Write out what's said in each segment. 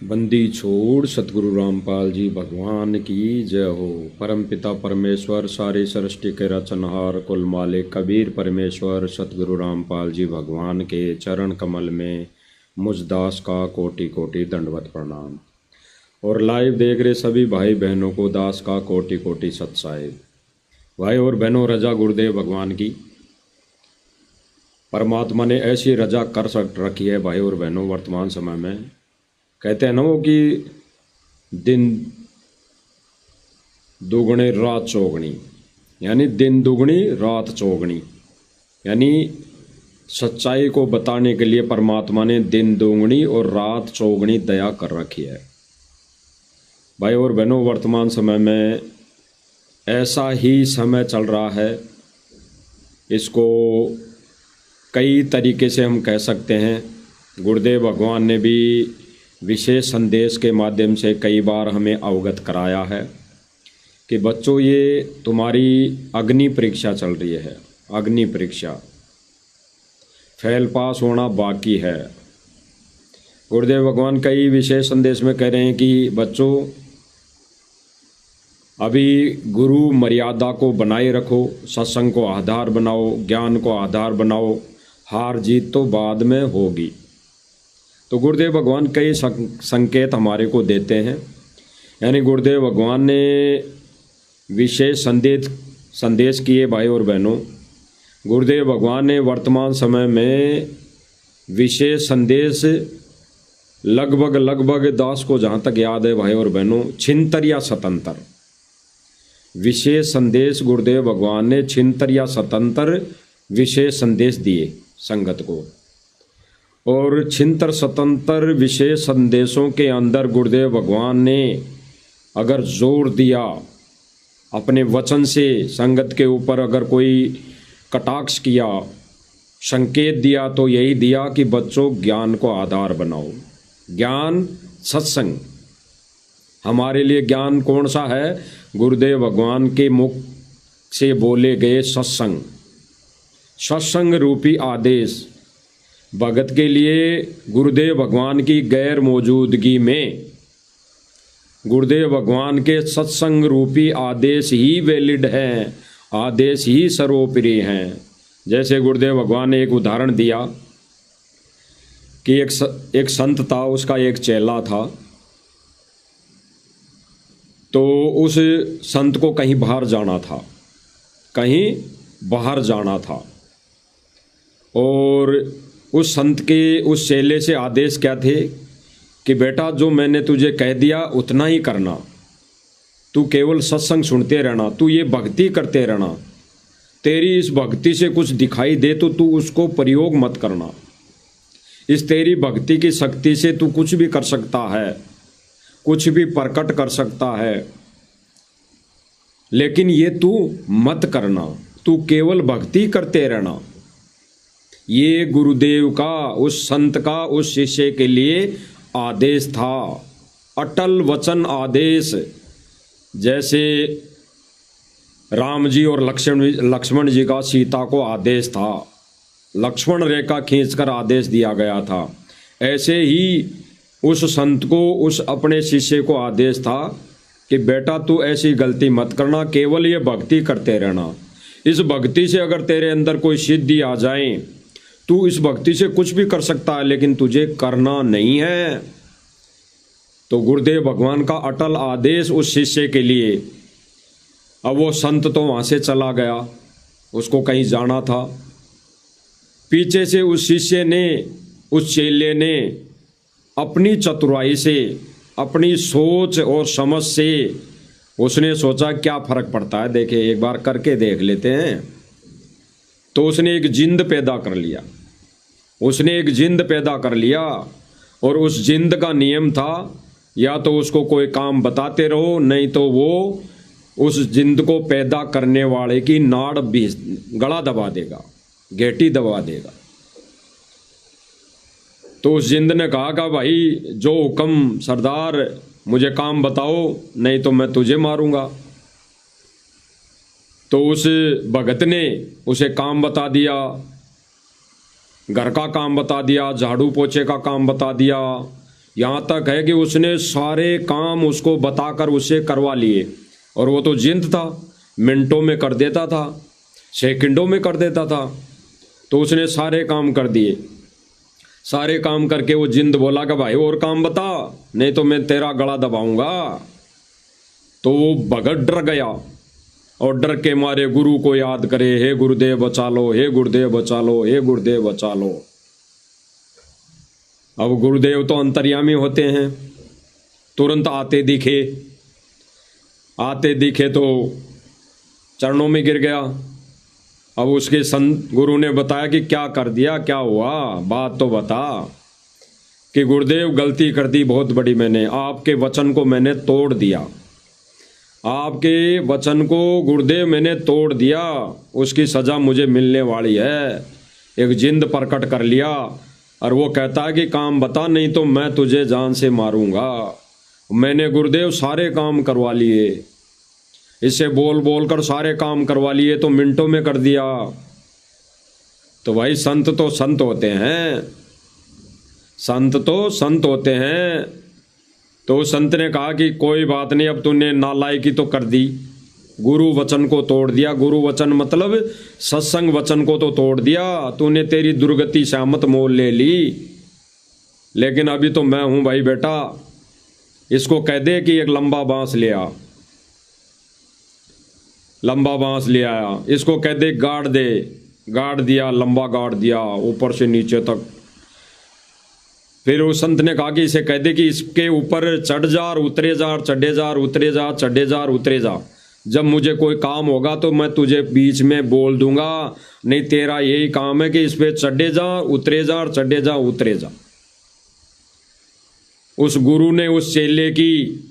बंदी छोड़ सतगुरु रामपाल जी भगवान की जय हो। परमपिता परमेश्वर सारी सृष्टि के रचनहार कुल मालिक कबीर परमेश्वर सतगुरु रामपाल जी भगवान के चरण कमल में मुझ दास का कोटि कोटि दंडवत प्रणाम। और लाइव देख रहे सभी भाई बहनों को दास का कोटि कोटि सत साहिब। भाई और बहनों, रजा गुरुदेव भगवान की, परमात्मा ने ऐसी रजा कर रखी है भाई और बहनों। वर्तमान समय में कहते हैं ना वो कि दिन दुगने रात चौगनी, यानी दिन दुगनी रात चौगनी, यानी सच्चाई को बताने के लिए परमात्मा ने दिन दुगनी और रात चौगनी दया कर रखी है भाई और बहनों। वर्तमान समय में ऐसा ही समय चल रहा है, इसको कई तरीके से हम कह सकते हैं। गुरुदेव भगवान ने भी विशेष संदेश के माध्यम से कई बार हमें अवगत कराया है कि बच्चों, ये तुम्हारी अग्नि परीक्षा चल रही है, अग्नि परीक्षा, फेल पास होना बाकी है। गुरुदेव भगवान कई विशेष संदेश में कह रहे हैं कि बच्चों, अभी गुरु मर्यादा को बनाए रखो, सत्संग को आधार बनाओ, ज्ञान को आधार बनाओ, हार जीत तो बाद में होगी। तो गुरुदेव भगवान कई संकेत हमारे को देते हैं, यानी गुरुदेव भगवान ने विशेष संदेश किए भाई और बहनों। गुरुदेव भगवान ने वर्तमान समय में विशेष संदेश लगभग दास को जहाँ तक याद है भाई और बहनों, छिंतर या स्वतंत्र विशेष संदेश गुरुदेव भगवान ने छिंतर या स्वतंत्र विशेष संदेश दिए संगत को। और छिंतर स्वतंत्र विशेष संदेशों के अंदर गुरुदेव भगवान ने अगर जोर दिया अपने वचन से, संगत के ऊपर अगर कोई कटाक्ष किया, संकेत दिया, तो यही दिया कि बच्चों ज्ञान को आधार बनाओ। ज्ञान सत्संग, हमारे लिए ज्ञान कौन सा है? गुरुदेव भगवान के मुख से बोले गए सत्संग, सत्संग रूपी आदेश। भगत के लिए गुरुदेव भगवान की गैर मौजूदगी में गुरुदेव भगवान के सत्संग रूपी आदेश ही वैलिड हैं, आदेश ही सर्वोपरि हैं। जैसे गुरुदेव भगवान ने एक उदाहरण दिया कि एक संत था, उसका एक चेला था। तो उस संत को कहीं बाहर जाना था, कहीं बाहर जाना था, और उस संत के उस चेले से आदेश क्या थे कि बेटा, जो मैंने तुझे कह दिया उतना ही करना, तू केवल सत्संग सुनते रहना, तू ये भक्ति करते रहना, तेरी इस भक्ति से कुछ दिखाई दे तो तू उसको प्रयोग मत करना। इस तेरी भक्ति की शक्ति से तू कुछ भी कर सकता है, कुछ भी प्रकट कर सकता है, लेकिन ये तू मत करना, तू केवल भक्ति करते रहना। ये गुरुदेव का, उस संत का, उस शिष्य के लिए आदेश था, अटल वचन आदेश। जैसे राम जी और लक्ष्मण जी का सीता को आदेश था, लक्ष्मण रेखा खींचकर आदेश दिया गया था, ऐसे ही उस संत को, उस अपने शिष्य को आदेश था कि बेटा, तू ऐसी गलती मत करना, केवल ये भक्ति करते रहना। इस भक्ति से अगर तेरे अंदर कोई सिद्धि आ जाए, तू इस भक्ति से कुछ भी कर सकता है, लेकिन तुझे करना नहीं है। तो गुरुदेव भगवान का अटल आदेश उस शिष्य के लिए। अब वो संत तो वहाँ से चला गया, उसको कहीं जाना था। पीछे से उस शिष्य ने, उस चेले ने अपनी चतुराई से, अपनी सोच और समझ से उसने सोचा क्या फर्क पड़ता है, देखे एक बार करके देख लेते हैं। तो उसने एक जिंद पैदा कर लिया, उसने एक जिंद पैदा कर लिया, और उस जिंद का नियम था या तो उसको कोई काम बताते रहो, नहीं तो वो उस जिंद को पैदा करने वाले की नाड़ भी गला दबा देगा, घेटी दबा देगा। तो उस जिंद ने कहा कि भाई, जो हुक्म सरदार, मुझे काम बताओ, नहीं तो मैं तुझे मारूंगा। तो उस भगत ने उसे काम बता दिया, घर का काम बता दिया, झाड़ू पोछे का काम बता दिया, यहाँ तक है कि उसने सारे काम उसको बताकर उससे करवा लिए, और वो तो जिंद था, मिनटों में कर देता था, सेकंडों में कर देता था। तो उसने सारे काम कर दिए। सारे काम करके वो जिंद बोला कि भाई और काम बता, नहीं तो मैं तेरा गला दबाऊंगा। तो वो भगत डर गया और डर के मारे गुरु को याद करे, हे गुरुदेव बचा लो, हे गुरुदेव बचा लो, हे गुरुदेव बचा लो। अब गुरुदेव तो अंतर्यामी होते हैं, तुरंत आते दिखे तो चरणों में गिर गया। अब उसके संत गुरु ने बताया कि क्या कर दिया, क्या हुआ, बात तो बता। कि गुरुदेव गलती कर दी बहुत बड़ी मैंने, आपके वचन को मैंने तोड़ दिया, आपके वचन को गुरुदेव मैंने तोड़ दिया, उसकी सज़ा मुझे मिलने वाली है। एक जिंद प्रकट कर लिया और वो कहता है कि काम बता, नहीं तो मैं तुझे जान से मारूंगा। मैंने गुरुदेव सारे काम करवा लिए, इससे बोल बोल कर सारे काम करवा लिए, तो मिनटों में कर दिया। तो भाई संत तो संत होते हैं, संत तो संत होते हैं। तो संत ने कहा कि कोई बात नहीं, अब तूने नालायकी तो कर दी, गुरु वचन को तोड़ दिया। गुरु वचन मतलब सत्संग वचन को तो तोड़ दिया तूने, तेरी दुर्गति शामत मोल ले ली। लेकिन अभी तो मैं हूं भाई बेटा, इसको कह दे कि एक लंबा बांस ले आ। लंबा बांस ले आया, इसको कह दे गाड़ दे, गाड़ दिया, लंबा गाड़ दिया ऊपर से नीचे तक। फिर उस संत ने कहा कि इसे कह दे कि इसके ऊपर चढ़ जा और उतरे जा, और चढ़े जा और उतरे जा, चढ़े जा और उतरे जा। जब मुझे कोई काम होगा तो मैं तुझे बीच में बोल दूंगा, नहीं तेरा यही काम है कि इस पे चढ़े जा, उतरे जा और चढ़े जा, उतरे जा। उस गुरु ने उस चेले की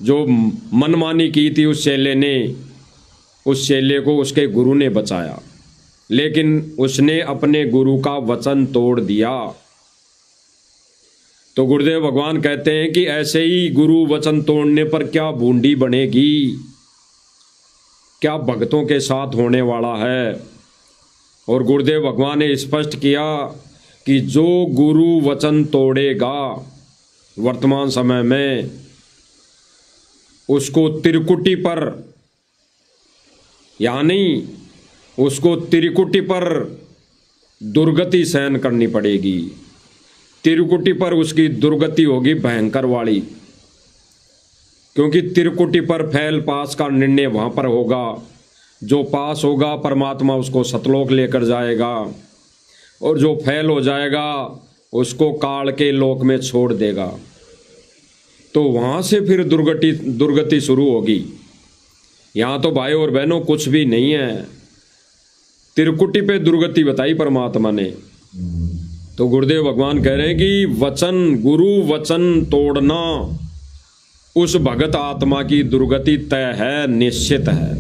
जो मनमानी की थी, उस चेले को उसके गुरु ने बचाया, लेकिन उसने अपने गुरु का वचन तोड़ दिया। तो गुरुदेव भगवान कहते हैं कि ऐसे ही गुरु वचन तोड़ने पर क्या बूंदी बनेगी, क्या भक्तों के साथ होने वाला है। और गुरुदेव भगवान ने स्पष्ट किया कि जो गुरु वचन तोड़ेगा वर्तमान समय में, उसको त्रिकुटी पर, यानी उसको त्रिकुटी पर दुर्गति सहन करनी पड़ेगी। त्रिकुटी पर उसकी दुर्गति होगी भयंकर वाली, क्योंकि त्रिकुटी पर फैल पास का निर्णय वहां पर होगा। जो पास होगा परमात्मा उसको सतलोक लेकर जाएगा, और जो फैल हो जाएगा उसको काल के लोक में छोड़ देगा। तो वहां से फिर दुर्गति शुरू होगी। यहाँ तो भाई और बहनों कुछ भी नहीं है, त्रिकुटी पे दुर्गति बताई परमात्मा ने। तो गुरुदेव भगवान कह रहे हैं कि वचन, गुरु वचन तोड़ना उस भगत आत्मा की दुर्गति तय है, निश्चित है।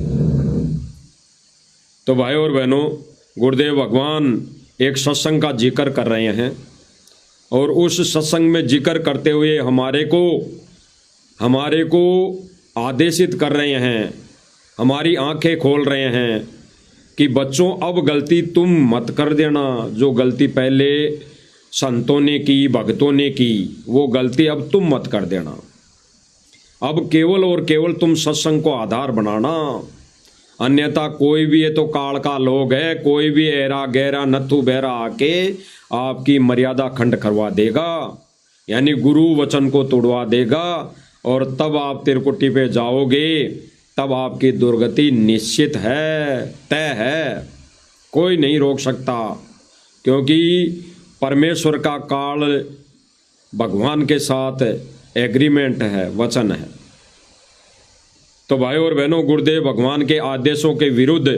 तो भाई और बहनों, गुरुदेव भगवान एक सत्संग का जिक्र कर रहे हैं, और उस सत्संग में जिक्र करते हुए हमारे को आदेशित कर रहे हैं, हमारी आंखें खोल रहे हैं कि बच्चों अब गलती तुम मत कर देना। जो गलती पहले संतों ने की, भक्तों ने की, वो गलती अब तुम मत कर देना। अब केवल और केवल तुम सत्संग को आधार बनाना, अन्यथा कोई भी, ये तो काल का लोग है, कोई भी ऐरा गहरा नथु बहरा आके आपकी मर्यादा खंड करवा देगा, यानी गुरु वचन को तोड़वा देगा, और तब आप त्रिकुटी पे जाओगे, तब आपकी दुर्गति निश्चित है, तय है, कोई नहीं रोक सकता। क्योंकि परमेश्वर का काल भगवान के साथ एग्रीमेंट है, वचन है। तो भाई और बहनों, गुरुदेव भगवान के आदेशों के विरुद्ध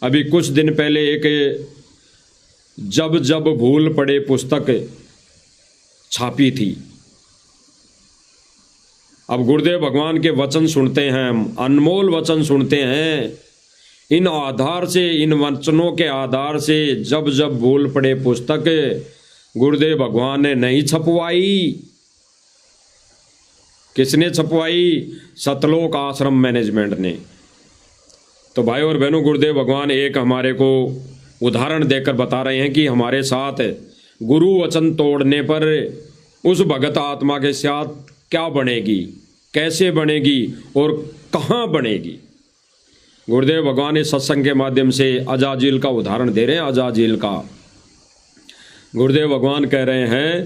अभी कुछ दिन पहले एक जब जब भूल पड़े पुस्तक छापी थी। अब गुरुदेव भगवान के वचन सुनते हैं हम, अनमोल वचन सुनते हैं, इन आधार से, इन वचनों के आधार से जब जब भूल पड़े पुस्तक गुरुदेव भगवान ने नहीं छपवाई। किसने छपवाई? सतलोक आश्रम मैनेजमेंट ने। तो भाई और बहनों, गुरुदेव भगवान एक हमारे को उदाहरण देकर बता रहे हैं कि हमारे साथ गुरु वचन तोड़ने पर उस भगत आत्मा के साथ क्या बनेगी, कैसे बनेगी और कहाँ बनेगी। गुरुदेव भगवान इस सत्संग के माध्यम से अजाजिल का उदाहरण दे रहे हैं। अजाजिल का गुरुदेव भगवान कह रहे हैं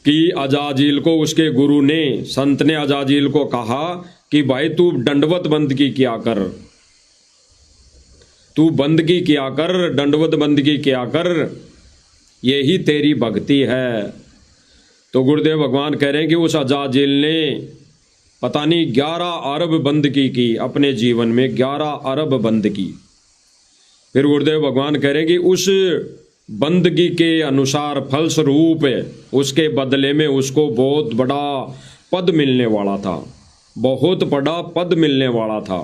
कि अजाजिल को उसके गुरु ने, संत ने अजाजिल को कहा कि भाई तू दंडवत बंदगी किया कर, तू बंदगी किया कर, दंडवत बंदगी किया कर, यही तेरी भक्ति है। तो गुरुदेव भगवान कह रहे हैं कि उस अजाजिल ने पता नहीं 11 अरब बंदगी की अपने जीवन में, 11 अरब बंदगी। फिर गुरुदेव भगवान कह रहे हैं कि उस बंदगी के अनुसार फलस्वरूप उसके बदले में उसको बहुत बड़ा पद मिलने वाला था, बहुत बड़ा पद मिलने वाला था,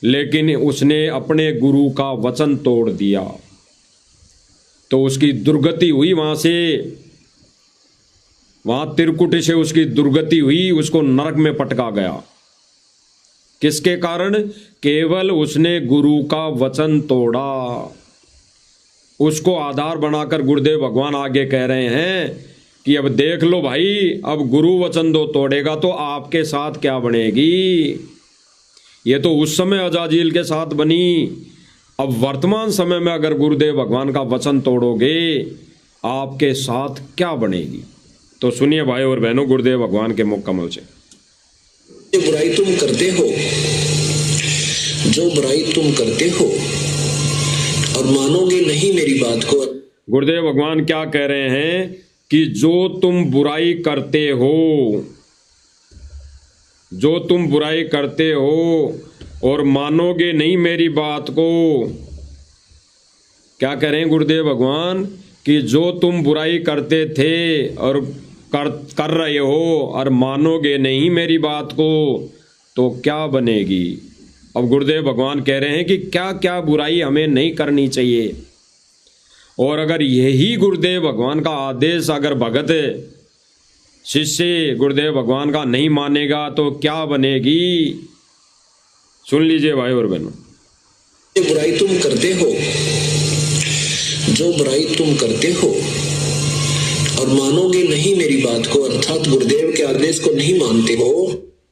लेकिन उसने अपने गुरु का वचन तोड़ दिया तो उसकी दुर्गति हुई। वहां त्रिकुटी से उसकी दुर्गति हुई, उसको नरक में पटका गया। किसके कारण? केवल उसने गुरु का वचन तोड़ा। उसको आधार बनाकर गुरुदेव भगवान आगे कह रहे हैं कि अब देख लो भाई, अब गुरु वचन दो तोड़ेगा तो आपके साथ क्या बनेगी। ये तो उस समय अजाजिल के साथ बनी, अब वर्तमान समय में अगर गुरुदेव भगवान का वचन तोड़ोगे आपके साथ क्या बनेगी। तो सुनिए भाई और बहनों गुरुदेव भगवान के मुख कमल से। जो बुराई तुम करते हो, जो बुराई तुम करते हो और मानोगे नहीं मेरी बात को। गुरुदेव भगवान क्या कह रहे हैं कि जो तुम बुराई करते हो, जो तुम बुराई करते हो और मानोगे नहीं मेरी बात को। क्या कह रहे हैं गुरुदेव भगवान कि जो तुम बुराई करते थे और कर रहे हो और मानोगे नहीं मेरी बात को तो क्या बनेगी। अब गुरुदेव भगवान कह रहे हैं कि क्या क्या बुराई हमें नहीं करनी चाहिए, और अगर यही गुरुदेव भगवान का आदेश अगर भगत शिष्य गुरुदेव भगवान का नहीं मानेगा तो क्या बनेगी। सुन लीजिए भाई और बहनों। जो बुराई तुम करते हो, जो बुराई तुम करते हो और मानोगे नहीं मेरी बात को, अर्थात गुरुदेव के आदेश को नहीं मानते हो।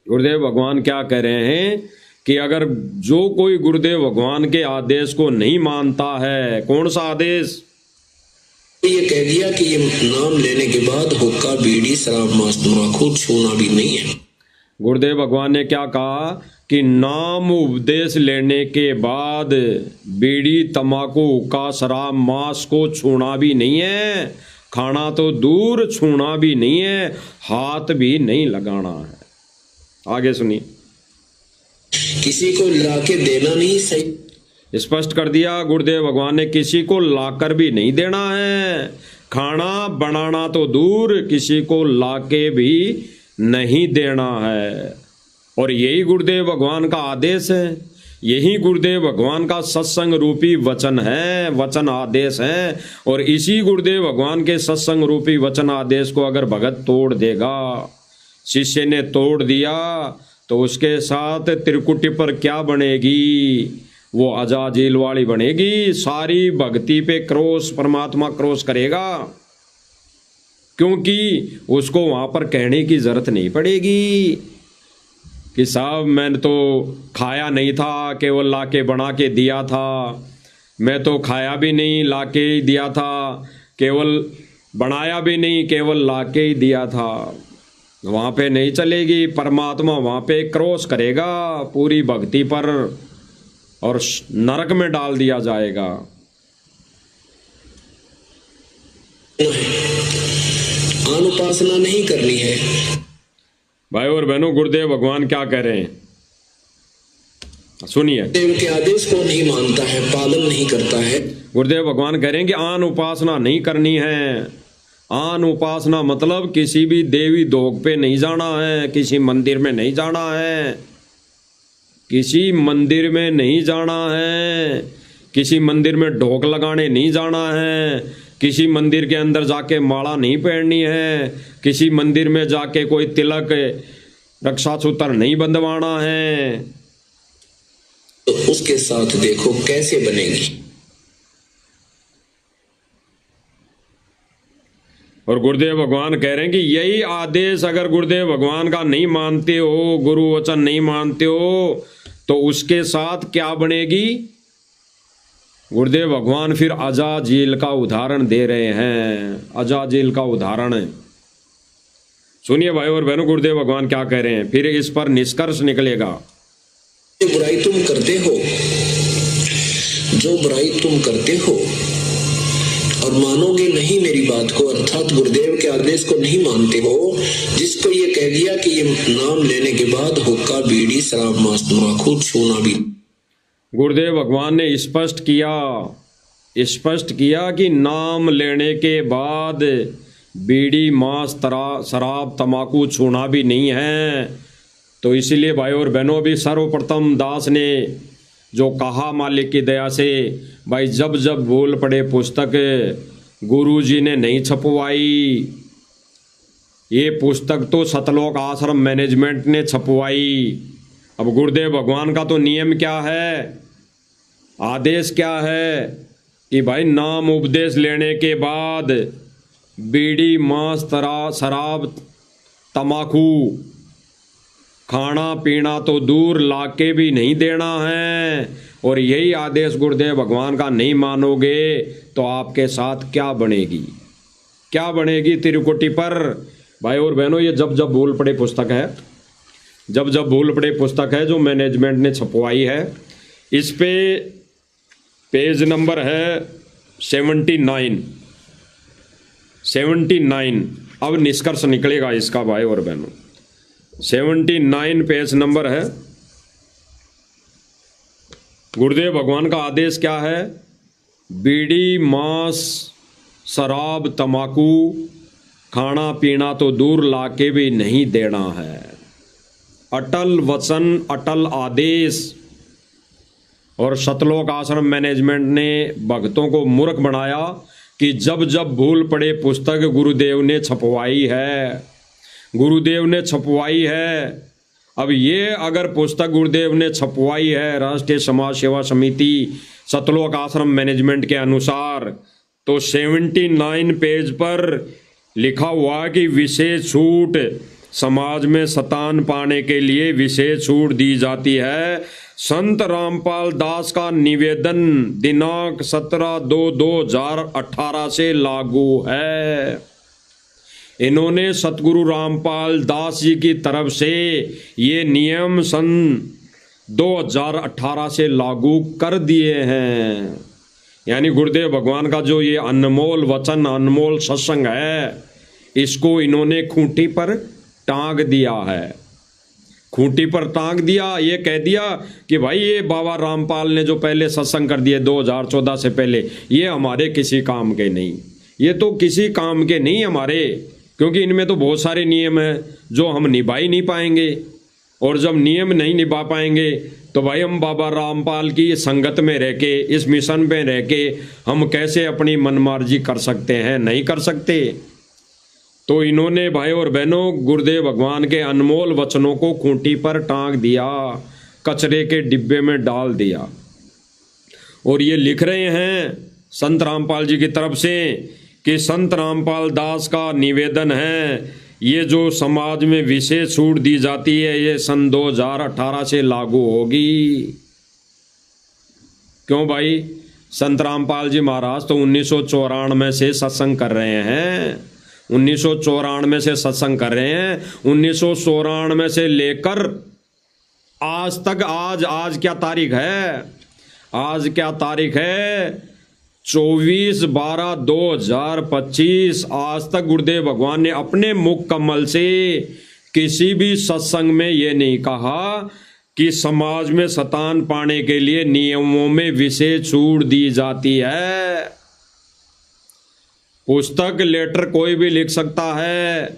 गुरुदेव भगवान क्या कह रहे हैं कि अगर जो कोई गुरुदेव भगवान के आदेश को नहीं मानता है, कौन सा आदेश? ये कह दिया कि ये नाम लेने के बाद हुक्का, बीड़ी, शराब, मांस, तंबाकू छूना भी नहीं है। गुरुदेव भगवान ने क्या कहा कि नाम उपदेश लेने के बाद बीड़ी, तंबाकू, हुक्का, शराब, मांस को छूना भी नहीं है, खाना तो दूर, छूना भी नहीं है, हाथ भी नहीं लगाना है। आगे सुनिए। किसी को लाके देना नहीं सही, स्पष्ट कर दिया गुरुदेव भगवान ने, किसी को लाकर भी नहीं देना है, खाना बनाना तो दूर, किसी को लाके भी नहीं देना है। और यही गुरुदेव भगवान का आदेश है, यही गुरुदेव भगवान का सत्संग रूपी वचन है, वचन आदेश है। और इसी गुरुदेव भगवान के सत्संग रूपी वचन आदेश को अगर भगत तोड़ देगा, शिष्य ने तोड़ दिया, तो उसके साथ त्रिकुटी पर क्या बनेगी? वो अजाजिल वाली बनेगी। सारी भक्ति पे क्रोश, परमात्मा क्रोश करेगा, क्योंकि उसको वहां पर कहने की जरूरत नहीं पड़ेगी कि साहब मैंने तो खाया नहीं था, केवल लाके बना के दिया था, मैं तो खाया भी नहीं, लाके ही दिया था, केवल बनाया भी नहीं, केवल लाके ही दिया था। वहाँ पे नहीं चलेगी। परमात्मा वहाँ पे क्रोश करेगा पूरी भक्ति पर और नरक में डाल दिया जाएगा। अनुपासना नहीं करनी है। भाई और बहनों गुरुदेव भगवान क्या कह रहे हैं, सुनिए। देव के आदेश को नहीं मानता है, पालन नहीं करता है। गुरुदेव भगवान कह रहे हैं कि आन उपासना नहीं करनी है। आन उपासना मतलब किसी भी देवी दोग पे नहीं जाना है, किसी मंदिर में नहीं जाना है, किसी मंदिर में नहीं जाना है, किसी मंदिर में ढोक लगाने नहीं जाना है, किसी मंदिर के अंदर जाके माला नहीं पहननी है, किसी मंदिर में जाके कोई तिलक, रक्षा सूत्र नहीं बंधवाना है। तो उसके साथ देखो कैसे बनेगी। और गुरुदेव भगवान कह रहे हैं कि यही आदेश अगर गुरुदेव भगवान का नहीं मानते हो, गुरु वचन नहीं मानते हो, तो उसके साथ क्या बनेगी। गुरुदेव भगवान फिर अजाजिल का उदाहरण दे रहे हैं। अजाजिल का उदाहरण है, सुनिए भाई और बहनों, गुरुदेव भगवान क्या कह रहे हैं, फिर इस पर निष्कर्ष निकलेगा। जो बुराई तुम करते हो, जो बुराई तुम करते हो और मानोगे नहीं मेरी बात को, अर्थात गुरुदेव के आदेश को नहीं मानते हो, जिसको ये कह दिया कि ये नाम लेने के बाद हुक्का, बीड़ी, शराब, मांस, तंबाकू छूना भी। गुरुदेव भगवान ने स्पष्ट किया कि नाम लेने के बाद बीड़ी, मांस, शराब, तंबाकू छूना भी नहीं है। तो इसीलिए भाई और बहनों, भी सर्वप्रथम दास ने जो कहा मालिक की दया से, भाई जब जब भूल पड़े पुस्तक गुरुजी ने नहीं छपवाई, ये पुस्तक तो सतलोक आश्रम मैनेजमेंट ने छपवाई। अब गुरुदेव भगवान का तो नियम क्या है, आदेश क्या है कि भाई नाम उपदेश लेने के बाद बीड़ी, मांस, शराब, तम्बाकू खाना पीना तो दूर लाके भी नहीं देना है। और यही आदेश गुरुदेव भगवान का नहीं मानोगे तो आपके साथ क्या बनेगी, क्या बनेगी त्रिकुटी पर। भाई और बहनों, ये जब जब भूल पड़े पुस्तक है, जब जब भूल पड़े पुस्तक है जो मैनेजमेंट ने छपवाई है। इस पे पेज नंबर है 79। अब निष्कर्ष निकलेगा इसका भाई और बहनों। 79 पेज नंबर है। गुरुदेव भगवान का आदेश क्या है, बीड़ी, मांस, शराब, तम्बाकू खाना पीना तो दूर लाके भी नहीं देना है। अटल वचन, अटल आदेश। और सतलोक आश्रम मैनेजमेंट ने भक्तों को मूर्ख बनाया कि जब जब भूल पड़े पुस्तक गुरुदेव ने छपवाई है, गुरुदेव ने छपवाई है। अब ये अगर पुस्तक गुरुदेव ने छपवाई है राष्ट्रीय समाज सेवा समिति सतलोक आश्रम मैनेजमेंट के अनुसार, तो 79 पेज पर लिखा हुआ कि विशेष छूट समाज में शतान पाने के लिए विशेष छूट दी जाती है। संत रामपाल दास का निवेदन दिनांक 17/2/2018 से लागू है। इन्होंने सतगुरु रामपाल दास जी की तरफ से ये नियम सन 2018 से लागू कर दिए हैं। यानी गुरुदेव भगवान का जो ये अनमोल वचन, अनमोल सत्संग है, इसको इन्होंने खूंटी पर टांग दिया है। खूंटी पर टांग दिया, ये कह दिया कि भाई ये बाबा रामपाल ने जो पहले सत्संग कर दिए 2014 से पहले, ये हमारे किसी काम के नहीं, ये तो किसी काम के नहीं हमारे, क्योंकि इनमें तो बहुत सारे नियम हैं जो हम निभा ही नहीं पाएंगे। और जब नियम नहीं निभा पाएंगे तो भाई हम बाबा रामपाल की संगत में रह के, इस मिशन में रह के हम कैसे अपनी मनमर्जी कर सकते हैं, नहीं कर सकते। तो इन्होंने भाई और बहनों गुरुदेव भगवान के अनमोल वचनों को खूंटी पर टांग दिया, कचरे के डिब्बे में डाल दिया। और ये लिख रहे हैं संत रामपाल जी की तरफ से कि संत रामपाल दास का निवेदन है, ये जो समाज में विशेष छूट दी जाती है ये सन 2018 से लागू होगी। क्यों भाई, संत रामपाल जी महाराज तो 1994 से सत्संग कर रहे हैं, 1994 से सत्संग कर रहे हैं। 1994 से लेकर आज तक, आज क्या तारीख है, आज क्या तारीख है, 24/12/2025। आज तक गुरुदेव भगवान ने अपने मुख कमल से किसी भी सत्संग में ये नहीं कहा कि समाज में शतान पाने के लिए नियमों में विशेष छूट दी जाती है। पुस्तक, लेटर कोई भी लिख सकता है।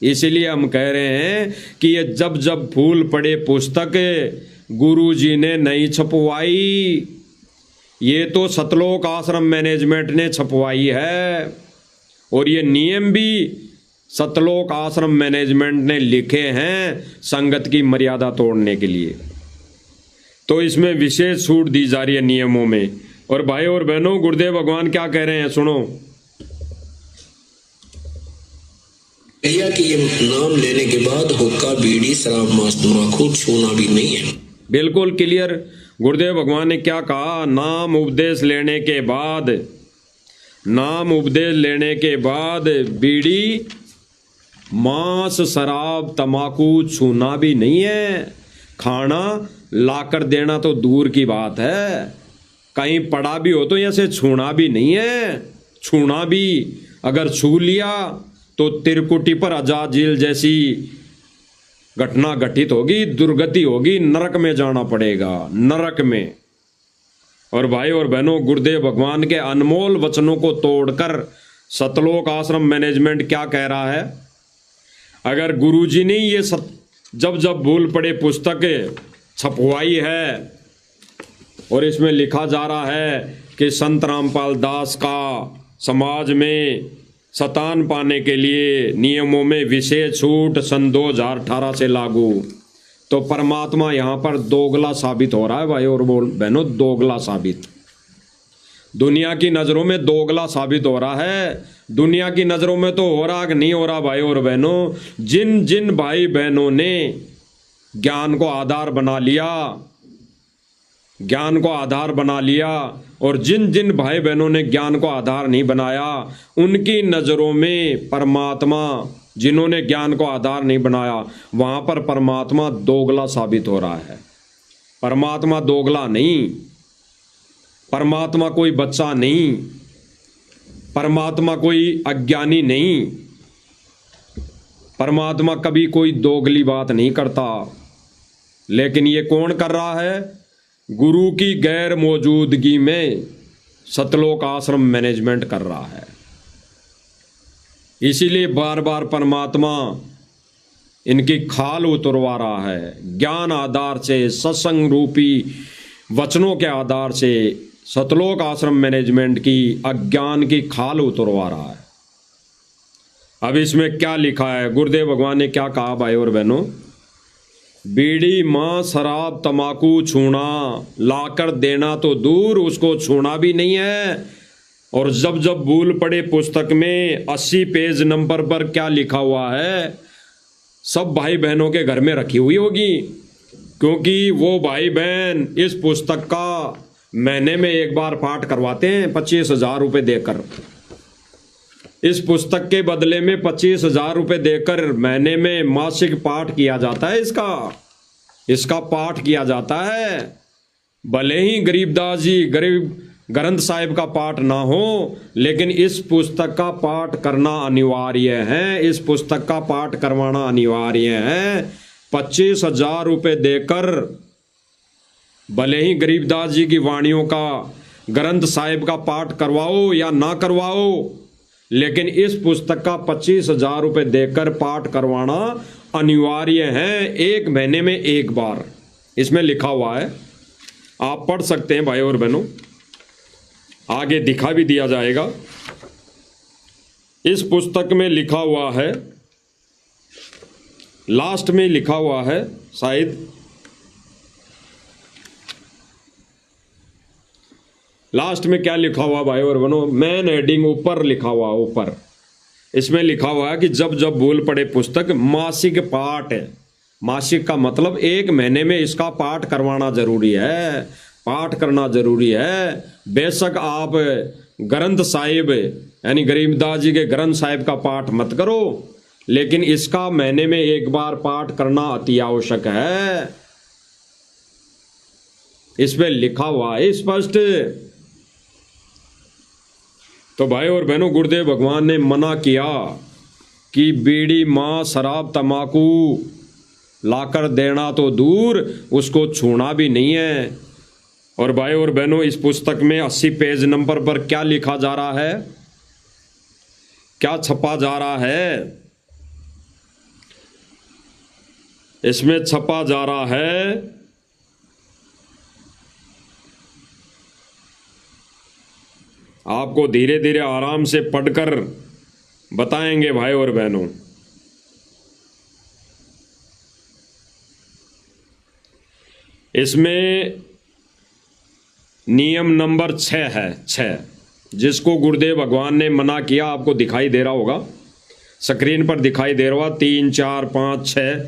इसीलिए हम कह रहे हैं कि ये जब जब फूल पड़े पुस्तक गुरुजी ने नहीं छपवाई, ये तो सतलोक आश्रम मैनेजमेंट ने छपवाई है। और ये नियम भी सतलोक आश्रम मैनेजमेंट ने लिखे हैं संगत की मर्यादा तोड़ने के लिए। तो इसमें विशेष छूट दी जा रही है नियमों में। और भाई और बहनों, गुरुदेव भगवान क्या कह रहे हैं सुनो। भैया कि ये नाम लेने के बाद हुक्का बीड़ी शराब मांस तंबाकू छूना भी नहीं है। बिल्कुल क्लियर। गुरुदेव भगवान ने क्या कहा? नाम उपदेश लेने के बाद, नाम उपदेश लेने के बाद बीड़ी मांस शराब तंबाकू छूना भी नहीं है। खाना लाकर देना तो दूर की बात है, कहीं पड़ा भी हो तो ऐसे छूना भी नहीं है। छूना भी अगर छू लिया तो तिरकुटी पर अजाजिल जैसी घटना घटित होगी, दुर्गति होगी, नरक में जाना पड़ेगा, नरक में। और भाई और बहनों, गुरुदेव भगवान के अनमोल वचनों को तोड़कर सतलोक आश्रम मैनेजमेंट क्या कह रहा है? अगर गुरुजी ने ये जब जब भूल पड़े पुस्तक छपवाई है और इसमें लिखा जा रहा है कि संत रामपाल दास का समाज में सतान पाने के लिए नियमों में विशेष छूट सन 2018 से लागू, तो परमात्मा यहाँ पर दोगला साबित हो रहा है भाई और बहनों, दोगला साबित। दुनिया की नज़रों में दोगला साबित हो रहा है। दुनिया की नज़रों में तो हो रहा कि नहीं हो रहा भाई और बहनों? जिन जिन भाई बहनों ने ज्ञान को आधार बना लिया, ज्ञान को आधार बना लिया, और जिन जिन भाई बहनों ने ज्ञान को आधार नहीं बनाया, उनकी नज़रों में परमात्मा, जिन्होंने ज्ञान को आधार नहीं बनाया, वहाँ पर परमात्मा दोगला साबित हो रहा है। परमात्मा दोगला नहीं, परमात्मा कोई बच्चा नहीं, परमात्मा कोई अज्ञानी नहीं, परमात्मा कभी कोई दोगली बात नहीं करता। लेकिन ये कौन कर रहा है? गुरु की गैर मौजूदगी में सतलोक आश्रम मैनेजमेंट कर रहा है। इसीलिए बार बार परमात्मा इनकी खाल उतरवा रहा है। ज्ञान आधार से, सत्संग रूपी वचनों के आधार से सतलोक आश्रम मैनेजमेंट की अज्ञान की खाल उतरवा रहा है। अब इसमें क्या लिखा है? गुरुदेव भगवान ने क्या कहा भाई और बहनों? बीड़ी मांस शराब तंबाकू छूना, लाकर देना तो दूर, उसको छूना भी नहीं है। और जब जब भूल पड़े पुस्तक में 80 पेज नंबर पर क्या लिखा हुआ है, सब भाई बहनों के घर में रखी हुई होगी, क्योंकि वो भाई बहन इस पुस्तक का महीने में एक बार पाठ करवाते हैं 25,000 रुपये देकर। इस पुस्तक के बदले में 25,000 रुपये देकर महीने में मासिक पाठ किया जाता है। इसका पाठ किया जाता है। भले ही गरीबदास जी, गरीब ग्रंथ साहिब का पाठ ना हो, लेकिन इस पुस्तक का पाठ करना अनिवार्य है। इस पुस्तक का पाठ करवाना अनिवार्य है। 25,000 रुपये देकर भले ही गरीबदास जी की वाणियों का, ग्रंथ साहिब का पाठ करवाओ या ना करवाओ, लेकिन इस पुस्तक का 25,000 रुपये देकर पाठ करवाना अनिवार्य है, एक महीने में एक बार। इसमें लिखा हुआ है, आप पढ़ सकते हैं भाई और बहनों, आगे दिखा भी दिया जाएगा। इस पुस्तक में लिखा हुआ है, लास्ट में लिखा हुआ है शायद, लास्ट में क्या लिखा हुआ भाई और बहनों? मेन हेडिंग ऊपर लिखा हुआ, ऊपर इसमें लिखा हुआ है कि जब जब भूल पड़े पुस्तक मासिक पाठ है। मासिक का मतलब एक महीने में इसका पाठ करवाना जरूरी है, पाठ करना जरूरी है। बेशक आप ग्रंथ साहिब यानी गरीबदास जी के ग्रंथ साहिब का पाठ मत करो, लेकिन इसका महीने में एक बार पाठ करना अति आवश्यक है। इसमें लिखा हुआ है स्पष्ट। तो भाई और बहनों, गुरुदेव भगवान ने मना किया कि बीड़ी मांस शराब तंबाकू लाकर देना तो दूर, उसको छूना भी नहीं है। और भाई और बहनों, इस पुस्तक में 80 पेज नंबर पर क्या लिखा जा रहा है, क्या छपा जा रहा है? इसमें छपा जा रहा है, आपको धीरे धीरे आराम से पढ़कर बताएंगे भाई और बहनों। इसमें नियम नंबर 6 है, 6, जिसको गुरुदेव भगवान ने मना किया, आपको दिखाई दे रहा होगा। स्क्रीन पर दिखाई दे रहा 3, 4, 5, 6,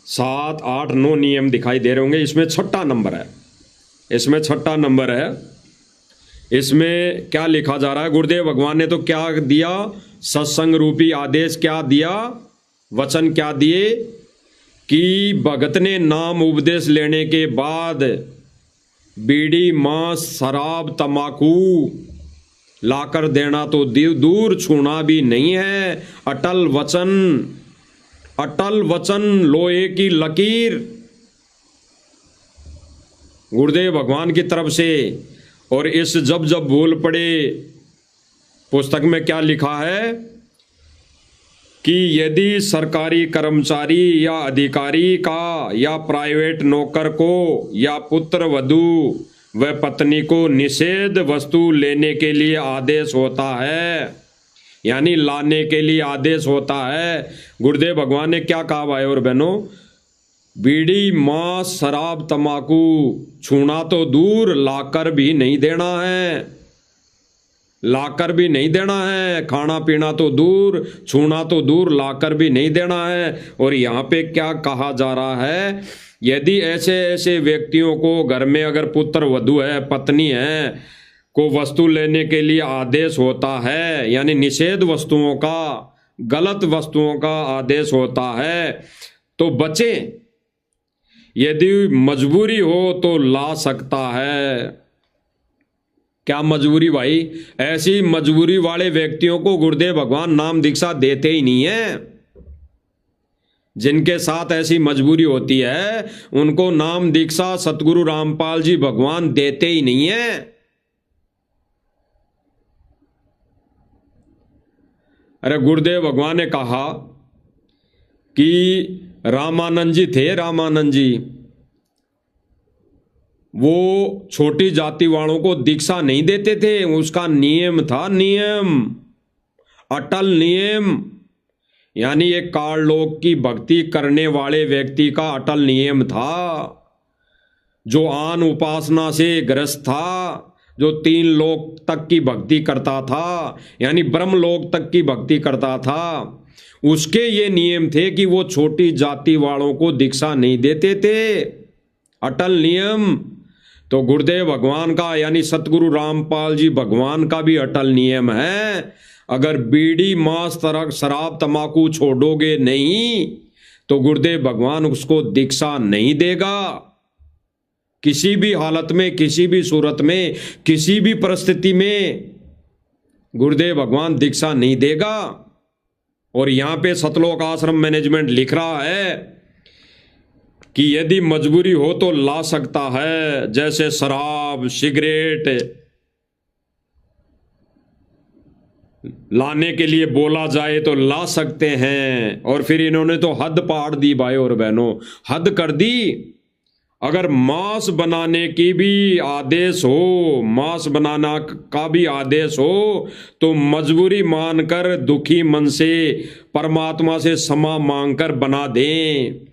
7, 8, 9 नियम दिखाई दे रहे होंगे। इसमें छठा नंबर है, इसमें छठा नंबर है। इसमें क्या लिखा जा रहा है? गुरुदेव भगवान ने तो क्या दिया? सत्संग रूपी आदेश क्या दिया? वचन क्या दिए कि भगत ने नाम उपदेश लेने के बाद बीड़ी, मांस, शराब, तंबाकू लाकर देना तो दूर, छूना भी नहीं है। अटल वचन, अटल वचन, लोहे की लकीर गुरुदेव भगवान की तरफ से। और इस जब जब बोल पड़े पुस्तक में क्या लिखा है कि यदि सरकारी कर्मचारी या अधिकारी का या प्राइवेट नौकर को या पुत्र वधू व पत्नी को निषेध वस्तु लेने के लिए आदेश होता है, यानी लाने के लिए आदेश होता है। गुरुदेव भगवान ने क्या कहा भाई और बहनों? बीड़ी, मांस, शराब, तंबाकू छूना तो दूर, लाकर भी नहीं देना है, लाकर भी नहीं देना है। खाना पीना तो दूर, छूना तो दूर, लाकर भी नहीं देना है। और यहाँ पे क्या कहा जा रहा है? यदि ऐसे ऐसे व्यक्तियों को घर में अगर पुत्र वधू है, पत्नी है, को वस्तु लेने के लिए आदेश होता है, यानी निषेध वस्तुओं का, गलत वस्तुओं का आदेश होता है, तो बचें। यदि मजबूरी हो तो ला सकता है। क्या मजबूरी भाई? ऐसी मजबूरी वाले व्यक्तियों को गुरुदेव भगवान नाम दीक्षा देते ही नहीं है। जिनके साथ ऐसी मजबूरी होती है उनको नाम दीक्षा सतगुरु रामपाल जी भगवान देते ही नहीं है। अरे गुरुदेव भगवान ने कहा कि रामानंद जी थे, रामानंद जी, वो छोटी जाति वालों को दीक्षा नहीं देते थे। उसका नियम था, नियम, अटल नियम, यानी एक काललोक की भक्ति करने वाले व्यक्ति का अटल नियम था। जो आन उपासना से ग्रस्त था, जो 3 लोक तक की भक्ति करता था, यानी ब्रह्मलोक तक की भक्ति करता था, उसके ये नियम थे कि वो छोटी जाति वालों को दीक्षा नहीं देते थे। अटल नियम। तो गुरुदेव भगवान का यानी सतगुरु रामपाल जी भगवान का भी अटल नियम है। अगर बीड़ी, मांस, शराब, तंबाकू छोड़ोगे नहीं तो गुरुदेव भगवान उसको दीक्षा नहीं देगा। किसी भी हालत में, किसी भी सूरत में, किसी भी परिस्थिति में गुरुदेव भगवान दीक्षा नहीं देगा। और यहां पे सतलोक आश्रम मैनेजमेंट लिख रहा है कि यदि मजबूरी हो तो ला सकता है। जैसे शराब, सिगरेट लाने के लिए बोला जाए तो ला सकते हैं। और फिर इन्होंने तो हद पाड़ दी भाई और बहनों, हद कर दी। अगर मांस बनाने की भी आदेश हो, मांस बनाना का भी आदेश हो, तो मजबूरी मानकर दुखी मन से परमात्मा से क्षमा मांगकर बना दें।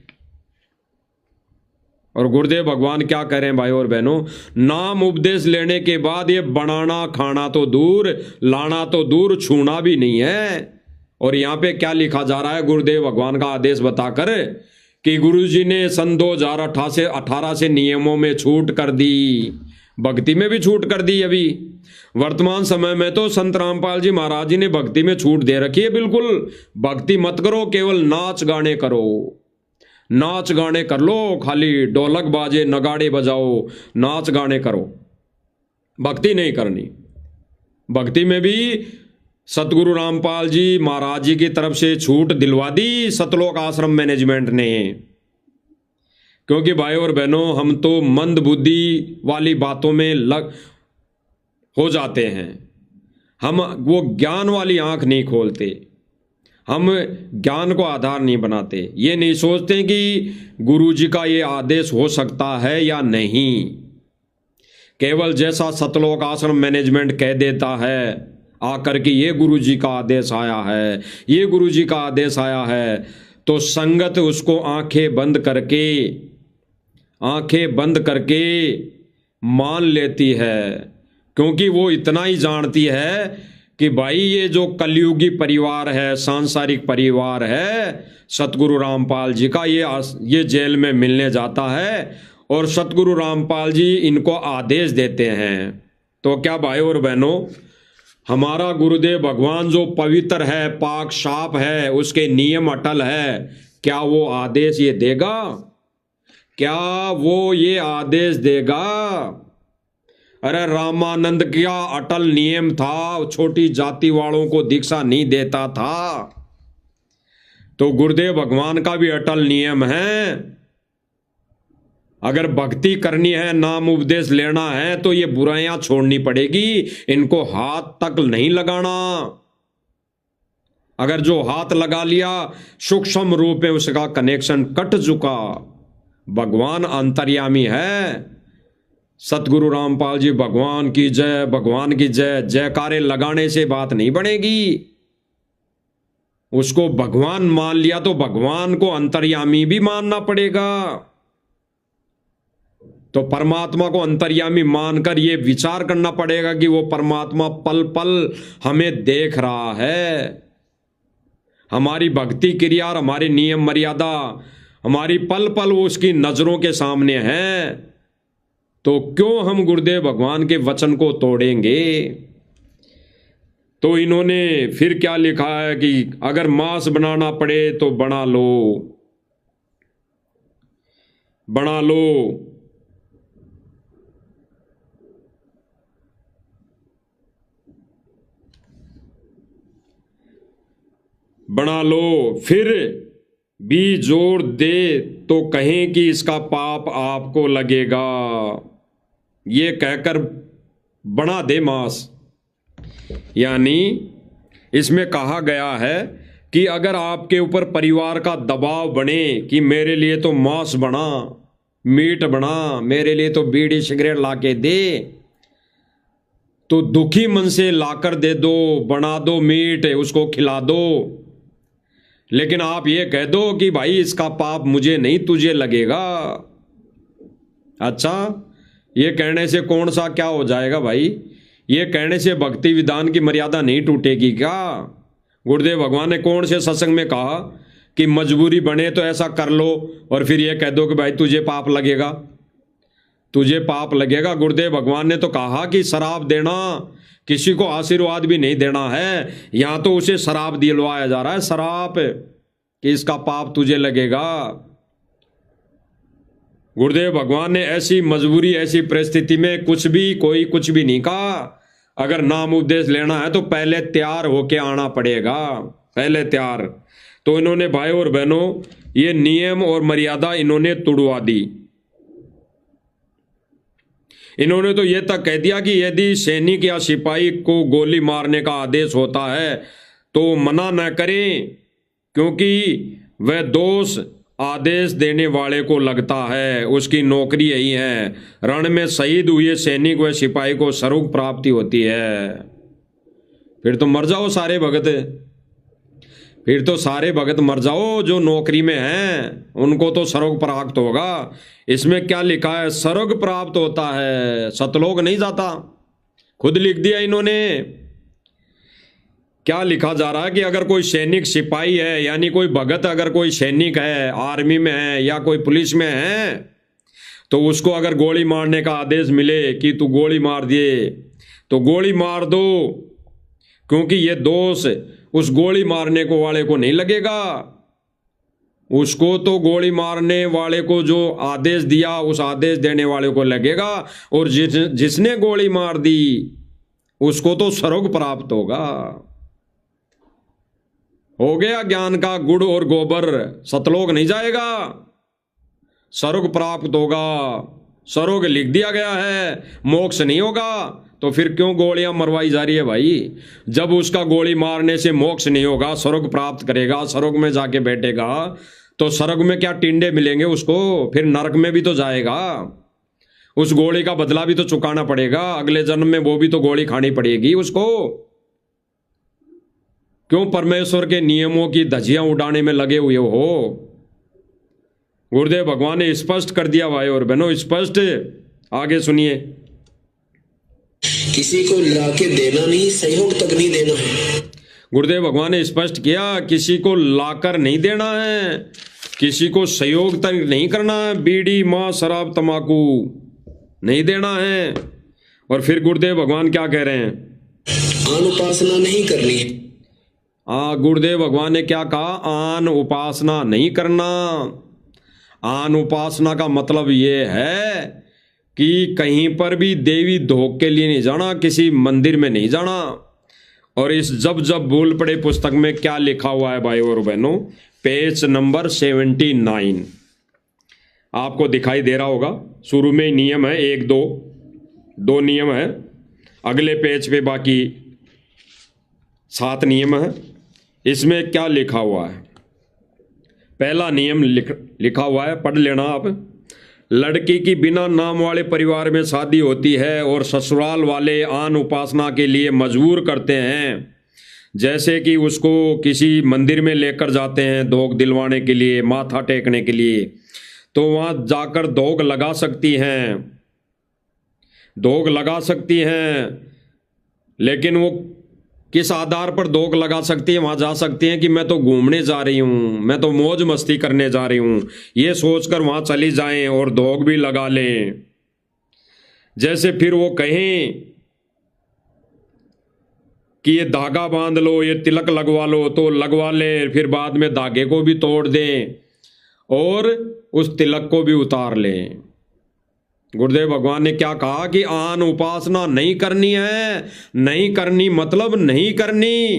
और गुरुदेव भगवान क्या कह रहे हैं भाई और बहनों? नाम उपदेश लेने के बाद ये बनाना खाना तो दूर, लाना तो दूर, छूना भी नहीं है। और यहां पे क्या लिखा जा रहा है गुरुदेव भगवान का आदेश बताकर कि गुरुजी ने सन 2018 से नियमों में छूट कर दी, भक्ति में भी छूट कर दी। अभी वर्तमान समय में तो संत रामपाल जी महाराज जी ने भक्ति में छूट दे रखी है। बिल्कुल भक्ति मत करो, केवल नाच गाने करो, नाच गाने कर लो, खाली ढोलक बाजे, नगाड़े बजाओ, नाच गाने करो, भक्ति नहीं करनी। भक्ति में भी सतगुरु रामपाल जी महाराज जी की तरफ से छूट दिलवा दी सतलोक आश्रम मैनेजमेंट ने। क्योंकि भाई और बहनों, हम तो मंद बुद्धि वाली बातों में लग हो जाते हैं। हम वो ज्ञान वाली आंख नहीं खोलते, हम ज्ञान को आधार नहीं बनाते। ये नहीं सोचते कि गुरु जी का ये आदेश हो सकता है या नहीं। केवल जैसा सतलोक आश्रम मैनेजमेंट कह देता है आकर के ये गुरु जी का आदेश आया है, ये गुरु जी का आदेश आया है, तो संगत उसको आंखें बंद करके मान लेती है। क्योंकि वो इतना ही जानती है कि भाई ये जो कलयुगी परिवार है, सांसारिक परिवार है सतगुरु रामपाल जी का, ये जेल में मिलने जाता है और सतगुरु रामपाल जी इनको आदेश देते हैं। तो क्या भाई और बहनों, हमारा गुरुदेव भगवान जो पवित्र है, पाक साफ है, उसके नियम अटल है, क्या वो आदेश ये देगा? क्या वो ये आदेश देगा? अरे रामानंद क्या अटल नियम था, छोटी जाति वालों को दीक्षा नहीं देता था। तो गुरुदेव भगवान का भी अटल नियम है, अगर भक्ति करनी है, नाम उपदेश लेना है तो ये बुराइयां छोड़नी पड़ेगी, इनको हाथ तक नहीं लगाना। अगर जो हाथ लगा लिया सूक्ष्म रूप में उसका कनेक्शन कट चुका। भगवान अंतर्यामी है। सतगुरु रामपाल जी भगवान की जय, भगवान की जय। जयकारे लगाने से बात नहीं बनेगी। उसको भगवान मान लिया तो भगवान को अंतर्यामी भी मानना पड़ेगा। तो परमात्मा को अंतर्यामी मानकर ये विचार करना पड़ेगा कि वो परमात्मा पल पल हमें देख रहा है। हमारी भक्ति क्रिया और हमारी नियम मर्यादा हमारी पल पल उसकी नजरों के सामने है। तो क्यों हम गुरुदेव भगवान के वचन को तोड़ेंगे? तो इन्होंने फिर क्या लिखा है कि अगर मांस बनाना पड़े तो बना लो, बना लो। बना लो, फिर भी जोर दे तो कहें कि इसका पाप आपको लगेगा। ये कहकर बना दे मांस। यानी इसमें कहा गया है कि अगर आपके ऊपर परिवार का दबाव बने कि मेरे लिए तो मांस बना, मीट बना, मेरे लिए तो बीड़ी सिगरेट लाके दे, तो दुखी मन से लाकर दे दो, बना दो मीट, उसको खिला दो। लेकिन आप ये कह दो कि भाई इसका पाप मुझे नहीं तुझे लगेगा। अच्छा, ये कहने से कौन सा क्या हो जाएगा भाई? ये कहने से भक्ति विधान की मर्यादा नहीं टूटेगी क्या? गुरुदेव भगवान ने कौन से सत्संग में कहा कि मजबूरी बने तो ऐसा कर लो और फिर ये कह दो कि भाई तुझे पाप लगेगा, तुझे पाप लगेगा? गुरुदेव भगवान ने तो कहा कि शराब देना, किसी को आशीर्वाद भी नहीं देना है। यहां तो उसे शराब दिलवाया जा रहा है, शराब, कि इसका पाप तुझे लगेगा। गुरुदेव भगवान ने ऐसी मजबूरी, ऐसी परिस्थिति में कोई कुछ भी नहीं कहा। अगर नाम उपदेश लेना है तो पहले तैयार होके आना पड़ेगा, पहले तैयार। तो इन्होंने भाई और बहनों ये नियम और मर्यादा इन्होंने तुड़वा दी। इन्होंने तो यह तक कह दिया कि यदि सैनिक या सिपाही को गोली मारने का आदेश होता है तो मना न करें, क्योंकि वह दोष आदेश देने वाले को लगता है, उसकी नौकरी यही है। रण में शहीद हुए सैनिक व सिपाही को स्वर्ग प्राप्ति होती है। फिर तो मर जाओ सारे भगत, फिर तो सारे भगत मर जाओ जो नौकरी में हैं, उनको तो स्वर्ग प्राप्त होगा। इसमें क्या लिखा है? स्वर्ग प्राप्त होता है, सतलोक नहीं जाता। खुद लिख दिया इन्होंने। क्या लिखा जा रहा है कि अगर कोई सैनिक सिपाही है, यानी कोई भगत अगर कोई सैनिक है, आर्मी में है या कोई पुलिस में है, तो उसको अगर गोली मारने का आदेश मिले कि तू गोली मार दिए तो गोली मार दो, क्योंकि ये दोष उस गोली मारने को वाले को नहीं लगेगा। उसको तो गोली मारने वाले को जो आदेश दिया उस आदेश देने वाले को लगेगा, और जिसने गोली मार दी उसको तो स्वर्ग प्राप्त होगा। हो गया ज्ञान का गुड़ और गोबर, सतलोक नहीं जाएगा, स्वर्ग प्राप्त होगा। स्वर्ग लिख दिया गया है, मोक्ष नहीं होगा। तो फिर क्यों गोलियां मरवाई जा रही है भाई? जब उसका गोली मारने से मोक्ष नहीं होगा, स्वर्ग प्राप्त करेगा, स्वर्ग में जाके बैठेगा, तो स्वर्ग में क्या टिंडे मिलेंगे उसको? फिर नरक में भी तो जाएगा, उस गोली का बदला भी तो चुकाना पड़ेगा, अगले जन्म में वो भी तो गोली खानी पड़ेगी उसको। क्यों परमेश्वर के नियमों की धज्जियां उड़ाने में लगे हुए हो? गुरुदेव भगवान ने स्पष्ट कर दिया भाई और बहनों, स्पष्ट। आगे सुनिए। किसी को लाके देना नहीं, सहयोग तक नहीं देना है। गुरुदेव भगवान ने स्पष्ट किया, किसी को लाकर नहीं देना है, किसी को सहयोग तक नहीं करना है, बीड़ी मांस शराब तंबाकू नहीं देना है। और फिर गुरुदेव भगवान क्या कह रहे हैं? आन उपासना नहीं करनी है। गुरुदेव भगवान ने क्या कहा? आन उपासना नहीं करना। आन उपासना का मतलब ये है कि कहीं पर भी देवी धोख के लिए नहीं जाना, किसी मंदिर में नहीं जाना। और इस जब जब बोल पड़े पुस्तक में क्या लिखा हुआ है भाई और बहनों? पेज नंबर 79 आपको दिखाई दे रहा होगा। शुरू में नियम है 1 2 नियम है, अगले पेज पे बाकी 7 नियम है। इसमें क्या लिखा हुआ है? पहला नियम लिखा हुआ है, पढ़ लेना आप। लड़की की बिना नाम वाले परिवार में शादी होती है और ससुराल वाले आन उपासना के लिए मजबूर करते हैं, जैसे कि उसको किसी मंदिर में लेकर जाते हैं धोख दिलवाने के लिए, माथा टेकने के लिए, तो वहाँ जाकर धोख लगा सकती हैं। लेकिन वो किस आधार पर धोख लगा सकती है? वहाँ जा सकती हैं कि मैं तो घूमने जा रही हूँ, मैं तो मौज मस्ती करने जा रही हूँ, ये सोचकर वहाँ चली जाएं और धोख भी लगा लें। जैसे फिर वो कहें कि ये धागा बांध लो, ये तिलक लगवा लो, तो लगवा ले, फिर बाद में धागे को भी तोड़ दें और उस तिलक को भी उतार लें। गुरुदेव भगवान ने क्या कहा कि आन उपासना नहीं करनी है। नहीं करनी मतलब नहीं करनी।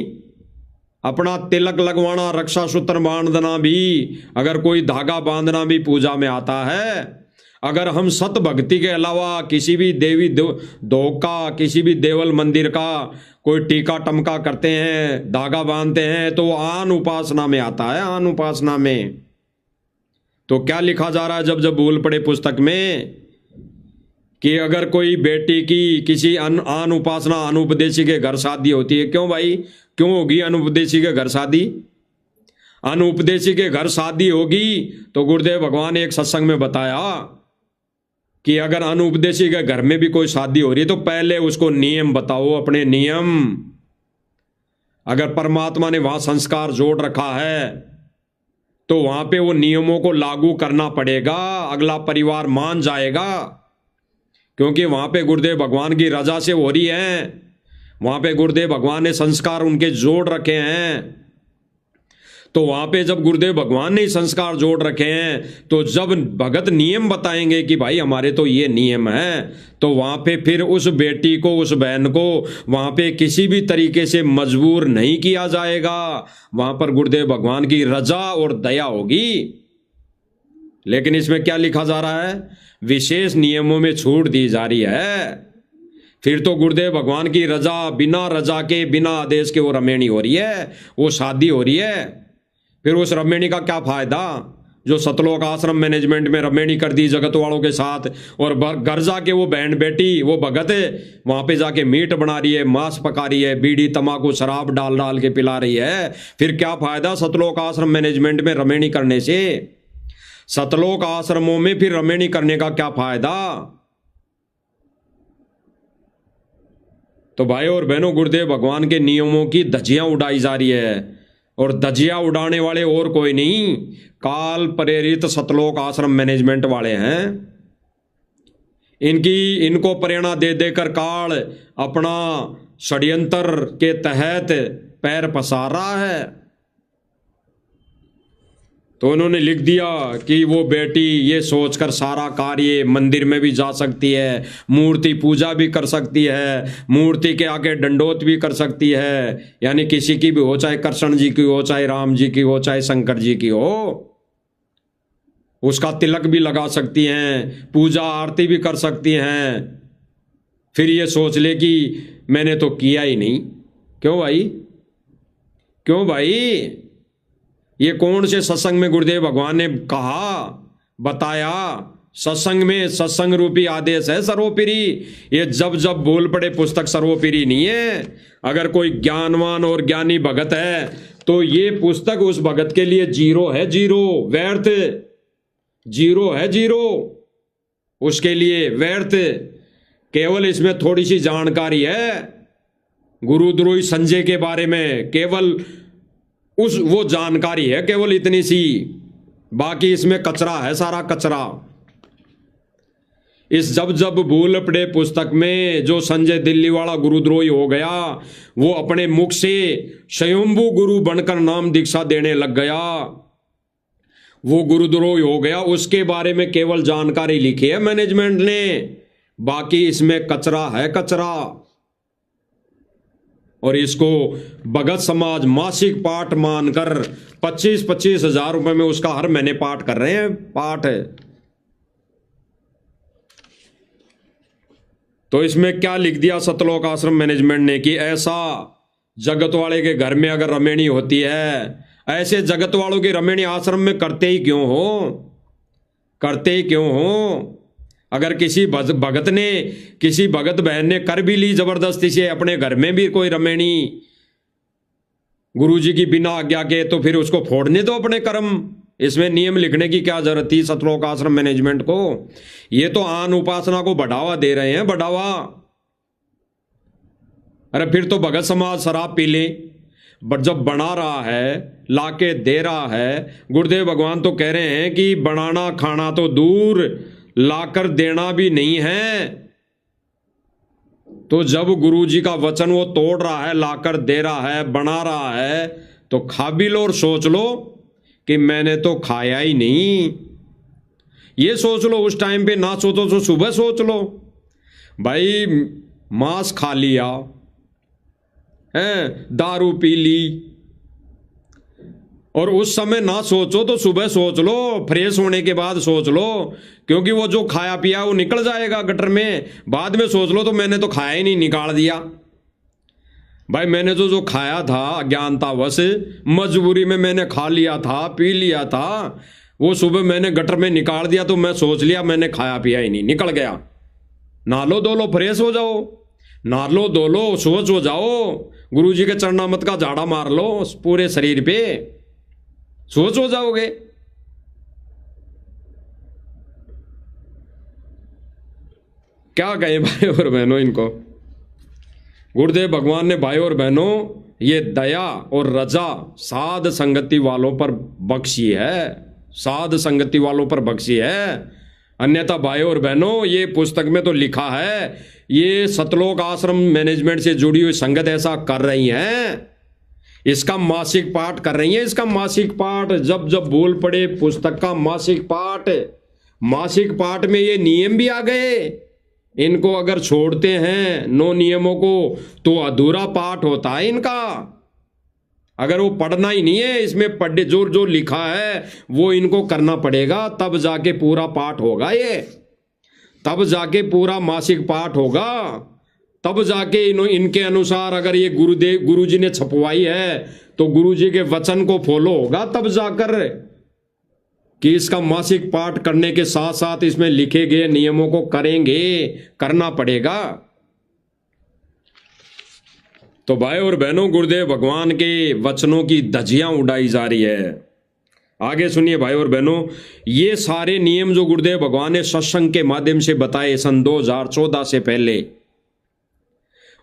अपना तिलक लगवाना, रक्षा सूत्र बांधना भी, अगर कोई धागा बांधना भी पूजा में आता है। अगर हम सत भक्ति के अलावा किसी भी देवी धोख का, किसी भी देवल मंदिर का कोई टीका टमका करते हैं, धागा बांधते हैं, तो आन उपासना में आता है। आन उपासना में तो क्या लिखा जा रहा है जब जब बोल पड़े पुस्तक में कि अगर कोई बेटी की किसी आन उपासना अनुपदेशी के घर शादी होती है। क्यों भाई, क्यों होगी अनुपदेशी के घर शादी? अनुपदेशी के घर शादी होगी तो गुरुदेव भगवान ने एक सत्संग में बताया कि अगर अनुपदेशी के घर में भी कोई शादी हो रही है तो पहले उसको नियम बताओ, अपने नियम। अगर परमात्मा ने वहां संस्कार जोड़ रखा है तो वहां पे वो नियमों को लागू करना पड़ेगा, अगला परिवार मान जाएगा, क्योंकि वहां पे गुरुदेव भगवान की रजा से हो रही है। वहां पे गुरुदेव भगवान ने संस्कार उनके जोड़ रखे हैं। तो वहां पे जब गुरुदेव भगवान ने संस्कार जोड़ रखे हैं तो जब भगत नियम बताएंगे कि भाई हमारे तो ये नियम है, तो वहां पे फिर उस बेटी को, उस बहन को वहां पे किसी भी तरीके से मजबूर नहीं किया जाएगा। वहां पर गुरुदेव भगवान की रजा और दया होगी। लेकिन इसमें क्या लिखा जा रहा है? विशेष नियमों में छूट दी जा रही है। फिर तो गुरुदेव भगवान की रजा, बिना रजा के, बिना आदेश के वो रमेणी हो रही है, वो शादी हो रही है। फिर उस रमेणी का क्या फायदा जो सतलोक आश्रम मैनेजमेंट में रमेणी कर दी जगत वालों के साथ, और घर जाके वो बहन बेटी, वो भगत वहां पे जाके मीट बना रही है, मांस पका रही है, बीड़ी तंबाकू शराब डाल डाल के पिला रही है। फिर क्या फायदा सतलोक आश्रम मैनेजमेंट में रमेणी करने से? सतलोक आश्रमों में फिर रमेणी करने का क्या फायदा? तो भाई और बहनों, गुरुदेव भगवान के नियमों की धज्जियां उड़ाई जा रही है, और धज्जियां उड़ाने वाले और कोई नहीं, काल प्रेरित सतलोक आश्रम मैनेजमेंट वाले हैं। इनको प्रेरणा दे देकर काल अपना षड्यंत्र के तहत पैर पसार रहा है। तो उन्होंने लिख दिया कि वो बेटी ये सोचकर सारा कार्य मंदिर में भी जा सकती है, मूर्ति पूजा भी कर सकती है, मूर्ति के आगे दंडोत भी कर सकती है, यानी किसी की भी हो, चाहे कृष्ण जी की हो, चाहे राम जी की हो, चाहे शंकर जी की हो, उसका तिलक भी लगा सकती हैं, पूजा आरती भी कर सकती हैं। फिर ये सोच ले कि मैंने तो किया ही नहीं। क्यों भाई, क्यों भाई? ये कौन से सत्संग में गुरुदेव भगवान ने कहा, बताया? सत्संग में सत्संग रूपी आदेश है सर्वोपरि। ये जब जब बोल पड़े पुस्तक सर्वोपरि नहीं है। अगर कोई ज्ञानवान और ज्ञानी भगत है तो ये पुस्तक उस भगत के लिए जीरो है, जीरो, व्यर्थ, जीरो है, जीरो उसके लिए, व्यर्थ। केवल इसमें थोड़ी सी जानकारी है गुरुद्रोही संजय के बारे में, केवल वो जानकारी है केवल इतनी सी, बाकी इसमें कचरा है, सारा कचरा। इस जब जब भूल पड़े पुस्तक में जो संजय दिल्ली वाला गुरुद्रोही हो गया, वो अपने मुख से स्वयंभू गुरु बनकर नाम दीक्षा देने लग गया, वो गुरुद्रोही हो गया। उसके बारे में केवल जानकारी लिखी है मैनेजमेंट ने, बाकी इसमें कचरा है, कचरा। और इसको भगत समाज मासिक पाठ मानकर 25-25 हजार रुपए में उसका हर महीने पाठ कर रहे हैं, पाठ है। तो इसमें क्या लिख दिया सतलोक आश्रम मैनेजमेंट ने कि ऐसा जगत वाले के घर में अगर रमेणी होती है, ऐसे जगत वालों की रमेणी आश्रम में करते ही क्यों हो, करते ही क्यों हो। अगर किसी भगत ने, किसी भगत बहन ने कर भी ली जबरदस्ती से अपने घर में भी कोई रमेणी गुरुजी की बिना आज्ञा के, तो फिर उसको फोड़ने दो अपने कर्म। इसमें नियम लिखने की क्या जरूरत थी सतलोक आश्रम मैनेजमेंट को। ये तो आन उपासना को बढ़ावा दे रहे हैं, बढ़ावा। अरे फिर तो भगत समाज शराब पी ले, बट जब बना रहा है, लाके दे रहा है। गुरुदेव भगवान तो कह रहे हैं कि बनाना खाना तो दूर, लाकर देना भी नहीं है। तो जब गुरुजी का वचन वो तोड़ रहा है, लाकर दे रहा है, बना रहा है, तो खा भी लो और सोच लो कि मैंने तो खाया ही नहीं। ये सोच लो, उस टाइम पे ना सोचो तो सुबह सोच लो। भाई मांस खा लिया है, दारू पी ली, और उस समय ना सोचो तो सुबह सोच लो, फ्रेश होने के बाद सोच लो, क्योंकि वो जो खाया पिया वो निकल जाएगा गटर में। बाद में सोच लो तो मैंने तो खाया ही नहीं, निकाल दिया। भाई मैंने तो जो खाया था अज्ञानतावश, मजबूरी में मैंने खा लिया था, पी लिया था, वो सुबह मैंने गटर में निकाल दिया, तो मैं सोच लिया मैंने खाया पिया ही नहीं, निकल गया। नहा लो धो लो, फ्रेश हो जाओ, नहा लो धो लो, सोच हो जाओ, गुरुजी के चरणामृत का झाड़ा मार लो पूरे शरीर पे, सोच हो जाओगे। क्या कहें भाई और बहनों इनको। गुरुदेव भगवान ने भाई और बहनों ये दया और रजा साध संगति वालों पर बख्शी है, साध संगति वालों पर बख्शी है। अन्यथा भाई और बहनों ये पुस्तक में तो लिखा है, ये सतलोक आश्रम मैनेजमेंट से जुड़ी हुई संगत ऐसा कर रही है, इसका मासिक पाठ कर रही है, इसका मासिक पाठ। जब जब भूल पड़े पुस्तक का मासिक पाठ, मासिक पाठ में ये नियम भी आ गए। इनको अगर छोड़ते हैं नो नियमों को तो अधूरा पाठ होता है इनका। अगर वो पढ़ना ही नहीं है, इसमें पढ़े जो जो लिखा है वो इनको करना पड़ेगा, तब जाके पूरा पाठ होगा, ये तब जाके पूरा मासिक पाठ होगा, तब जाके इनके अनुसार अगर ये गुरुजी ने छपवाई है तो गुरुजी के वचन को फॉलो होगा, तब जाकर कि इसका मासिक पाठ करने के साथ साथ इसमें लिखे गए नियमों को करेंगे, करना पड़ेगा। तो भाई और बहनों गुरुदेव भगवान के वचनों की धज्जियां उड़ाई जा रही है। आगे सुनिए भाई और बहनों, ये सारे नियम जो गुरुदेव भगवान ने सत्संग के माध्यम से बताए सन 2014 से पहले,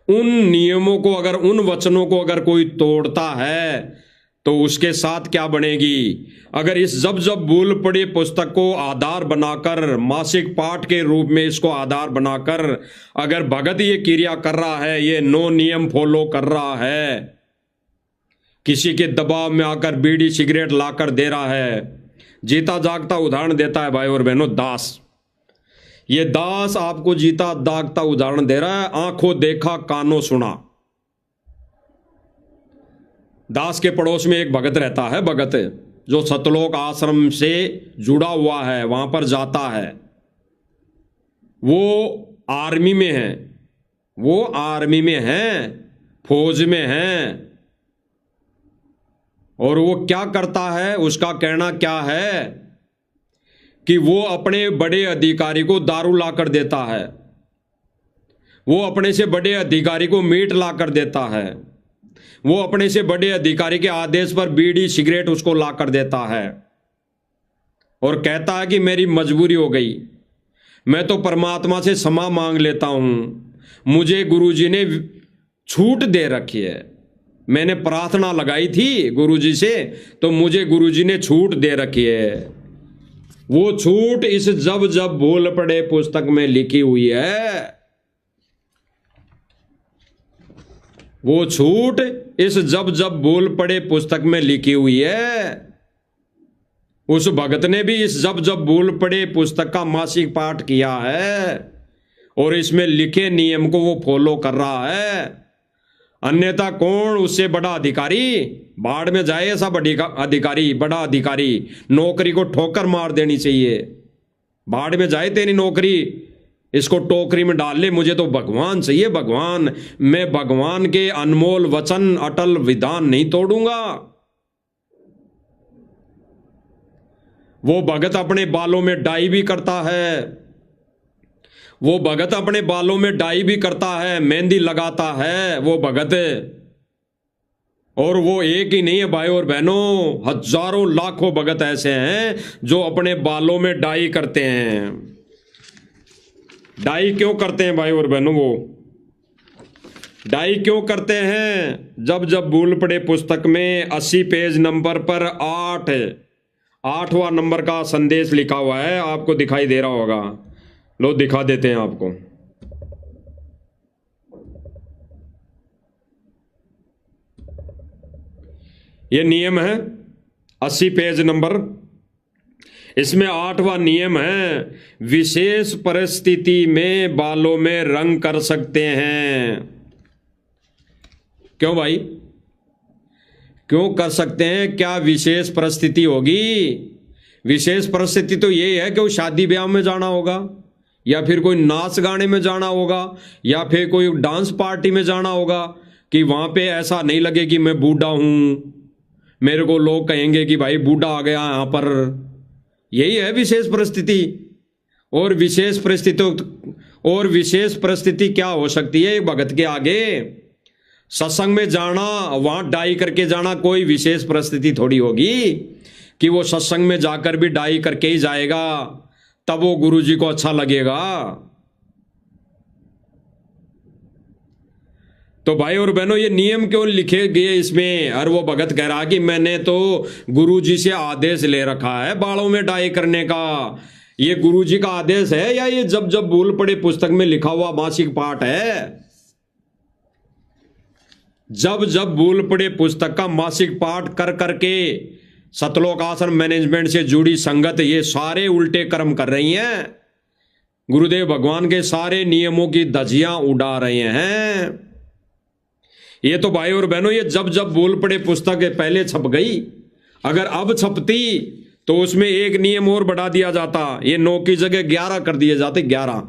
उन नियमों को अगर, उन वचनों को अगर कोई तोड़ता है तो उसके साथ क्या बनेगी। अगर इस जब जब भूल पड़ी पुस्तक को आधार बनाकर, मासिक पाठ के रूप में इसको आधार बनाकर अगर भगत ये क्रिया कर रहा है, ये नो नियम फॉलो कर रहा है, किसी के दबाव में आकर बीड़ी सिगरेट लाकर दे रहा है। जीता जागता उदाहरण देता है भाई और बहनों दास। ये दास आपको जीता जागता उदाहरण दे रहा है, आंखों देखा कानों सुना। दास के पड़ोस में एक भगत रहता है, भगत जो सतलोक आश्रम से जुड़ा हुआ है, वहां पर जाता है। वो आर्मी में है, वो आर्मी में है, फौज में है। और वो क्या करता है, उसका कहना क्या है कि वो अपने बड़े अधिकारी को दारू लाकर देता है, वो अपने से बड़े अधिकारी को मीट लाकर देता है, वो अपने से बड़े अधिकारी के आदेश पर बीड़ी सिगरेट उसको लाकर देता है, और कहता है कि मेरी मजबूरी हो गई, मैं तो परमात्मा से क्षमा मांग लेता हूँ, मुझे गुरुजी ने छूट दे रखी है। मैंने प्रार्थना लगाई थी गुरुजी से, तो मुझे गुरुजी ने छूट दे रखी है। वो छूट इस जब जब भूल पड़े पुस्तक में लिखी हुई है। वो छूट इस जब जब भूल पड़े पुस्तक में लिखी हुई है। उस भगत ने भी इस जब जब भूल पड़े पुस्तक का मासिक पाठ किया है और इसमें लिखे नियम को वो फॉलो कर रहा है। अन्यथा कौन उससे बड़ा अधिकारी? बाढ़ में जाए ऐसा अधिकारी, बड़ा अधिकारी। नौकरी को ठोकर मार देनी चाहिए। बाढ़ में जाए तेरी नौकरी, इसको टोकरी में डाल ले, मुझे तो भगवान चाहिए, भगवान। मैं भगवान के अनमोल वचन, अटल विधान नहीं तोड़ूंगा। वो भगत अपने बालों में डाई भी करता है, वो भगत अपने बालों में डाई भी करता है, मेहंदी लगाता है वो भगत। और वो एक ही नहीं है भाई और बहनों, हजारों लाखों भगत ऐसे हैं जो अपने बालों में डाई करते हैं। डाई क्यों करते हैं भाई और बहनों? वो डाई क्यों करते हैं? जब जब भूल पड़े पुस्तक में 80 पेज नंबर पर 8वां नंबर का संदेश लिखा हुआ है, आपको दिखाई दे रहा होगा। लो दिखा देते हैं आपको। ये नियम है 80 पेज नंबर। इसमें 8वां नियम है, विशेष परिस्थिति में बालों में रंग कर सकते हैं। क्यों भाई, क्यों कर सकते हैं? क्या विशेष परिस्थिति होगी? विशेष परिस्थिति तो यही है कि वो शादी ब्याह में जाना होगा, या फिर कोई नाच गाने में जाना होगा, या फिर कोई डांस पार्टी में जाना होगा, कि वहां पे ऐसा नहीं लगे कि मैं बूढ़ा हूं, मेरे को लोग कहेंगे कि भाई बूढ़ा आ गया यहां पर। यही है विशेष परिस्थिति। और विशेष परिस्थिति क्या हो सकती है भगत के आगे? सत्संग में जाना, वहां डाई करके जाना कोई विशेष परिस्थिति थोड़ी होगी कि वो सत्संग में जाकर भी डाई करके ही जाएगा, तब वो गुरुजी को अच्छा लगेगा। तो भाई और बहनों, ये नियम क्यों लिखे गए इसमें? और वो भगत कह रहा कि मैंने तो गुरुजी से आदेश ले रखा है बालों में डाई करने का। ये गुरुजी का आदेश है या ये जब जब भूल पड़े पुस्तक में लिखा हुआ मासिक पाठ है? जब जब भूल पड़े पुस्तक का मासिक पाठ कर करके सतलोक आश्रम मैनेजमेंट से जुड़ी संगत ये सारे उल्टे कर्म कर रही हैं, गुरुदेव भगवान के सारे नियमों की धज्जियां उड़ा रहे हैं। ये तो भाई और बहनों, ये जब जब भूल पड़े पुस्तक पहले छप गई, अगर अब छपती तो उसमें एक नियम और बढ़ा दिया जाता। ये 9 की जगह 11 कर दिए जाते। 11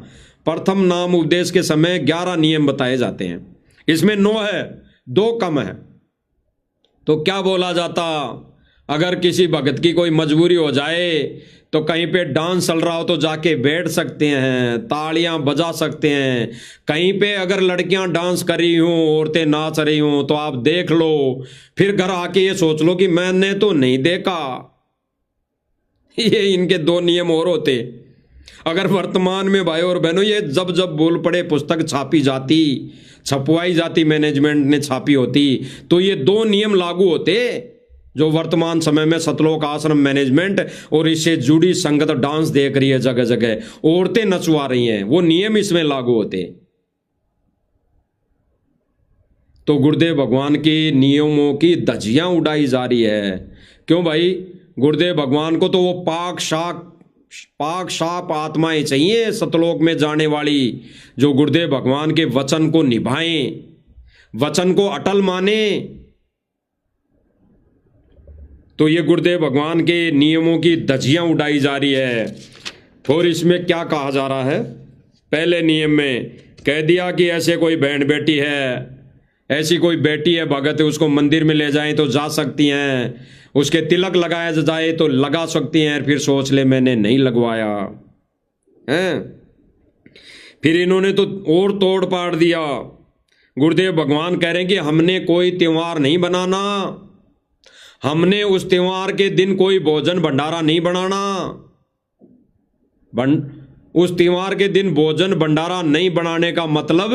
प्रथम नाम उपदेश के समय 11 नियम बताए जाते हैं, इसमें 9 है, 2 कम है। तो क्या बोला जाता? अगर किसी भगत की कोई मजबूरी हो जाए तो कहीं पे डांस चल रहा हो तो जाके बैठ सकते हैं, तालियां बजा सकते हैं। कहीं पे अगर लड़कियां डांस कर रही हों, औरतें नाच रही हों, तो आप देख लो, फिर घर आके ये सोच लो कि मैंने तो नहीं देखा। ये इनके 2 नियम और होते। अगर वर्तमान में भाई और बहनों ये जब जब भूल पड़े पुस्तक छापी जाती, छपवाई जाती, मैनेजमेंट ने छापी होती, तो ये 2 नियम लागू होते जो वर्तमान समय में सतलोक आश्रम मैनेजमेंट और इससे जुड़ी संगत डांस देख रही है, जगह जगह औरतें नचवा रही हैं, वो नियम इसमें लागू होते। तो गुरुदेव भगवान के नियमों की धज्जियां उड़ाई जा रही है। क्यों भाई? गुरुदेव भगवान को तो वो पाक साफ आत्माएं चाहिए सतलोक में जाने वाली, जो गुरुदेव भगवान के वचन को निभाएं, वचन को अटल माने। तो ये गुरुदेव भगवान के नियमों की धज्जियां उड़ाई जा रही है। और इसमें क्या कहा जा रहा है? पहले नियम में कह दिया कि ऐसे कोई बहन बेटी है, ऐसी कोई बेटी है भगत, उसको मंदिर में ले जाएं तो जा सकती हैं, उसके तिलक लगाया जाए तो लगा सकती हैं, फिर सोच ले मैंने नहीं लगवाया है। फिर इन्होंने तो और तोड़ पाड़ दिया। गुरुदेव भगवान कह रहे हैं कि हमने कोई त्योहार नहीं बनाना, हमने उस त्योहार के दिन कोई भोजन भंडारा नहीं बनाना। उस त्योहार के दिन भोजन भंडारा नहीं बनाने का मतलब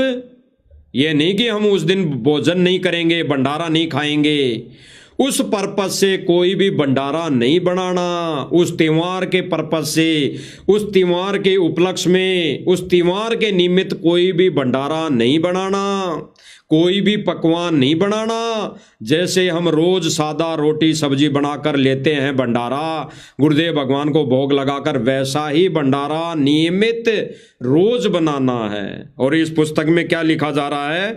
ये नहीं कि हम उस दिन भोजन नहीं करेंगे, भंडारा नहीं खाएंगे। उस पर्पज से कोई भी भंडारा नहीं बनाना, उस त्योहार के पर्पज से, उस त्योहार के उपलक्ष्य में, उस त्योहार के निमित्त कोई भी भंडारा नहीं बनाना, कोई भी पकवान नहीं बनाना। जैसे हम रोज सादा रोटी सब्जी बनाकर लेते हैं भंडारा गुरुदेव भगवान को भोग लगाकर, वैसा ही भंडारा नियमित रोज बनाना है। और इस पुस्तक में क्या लिखा जा रहा है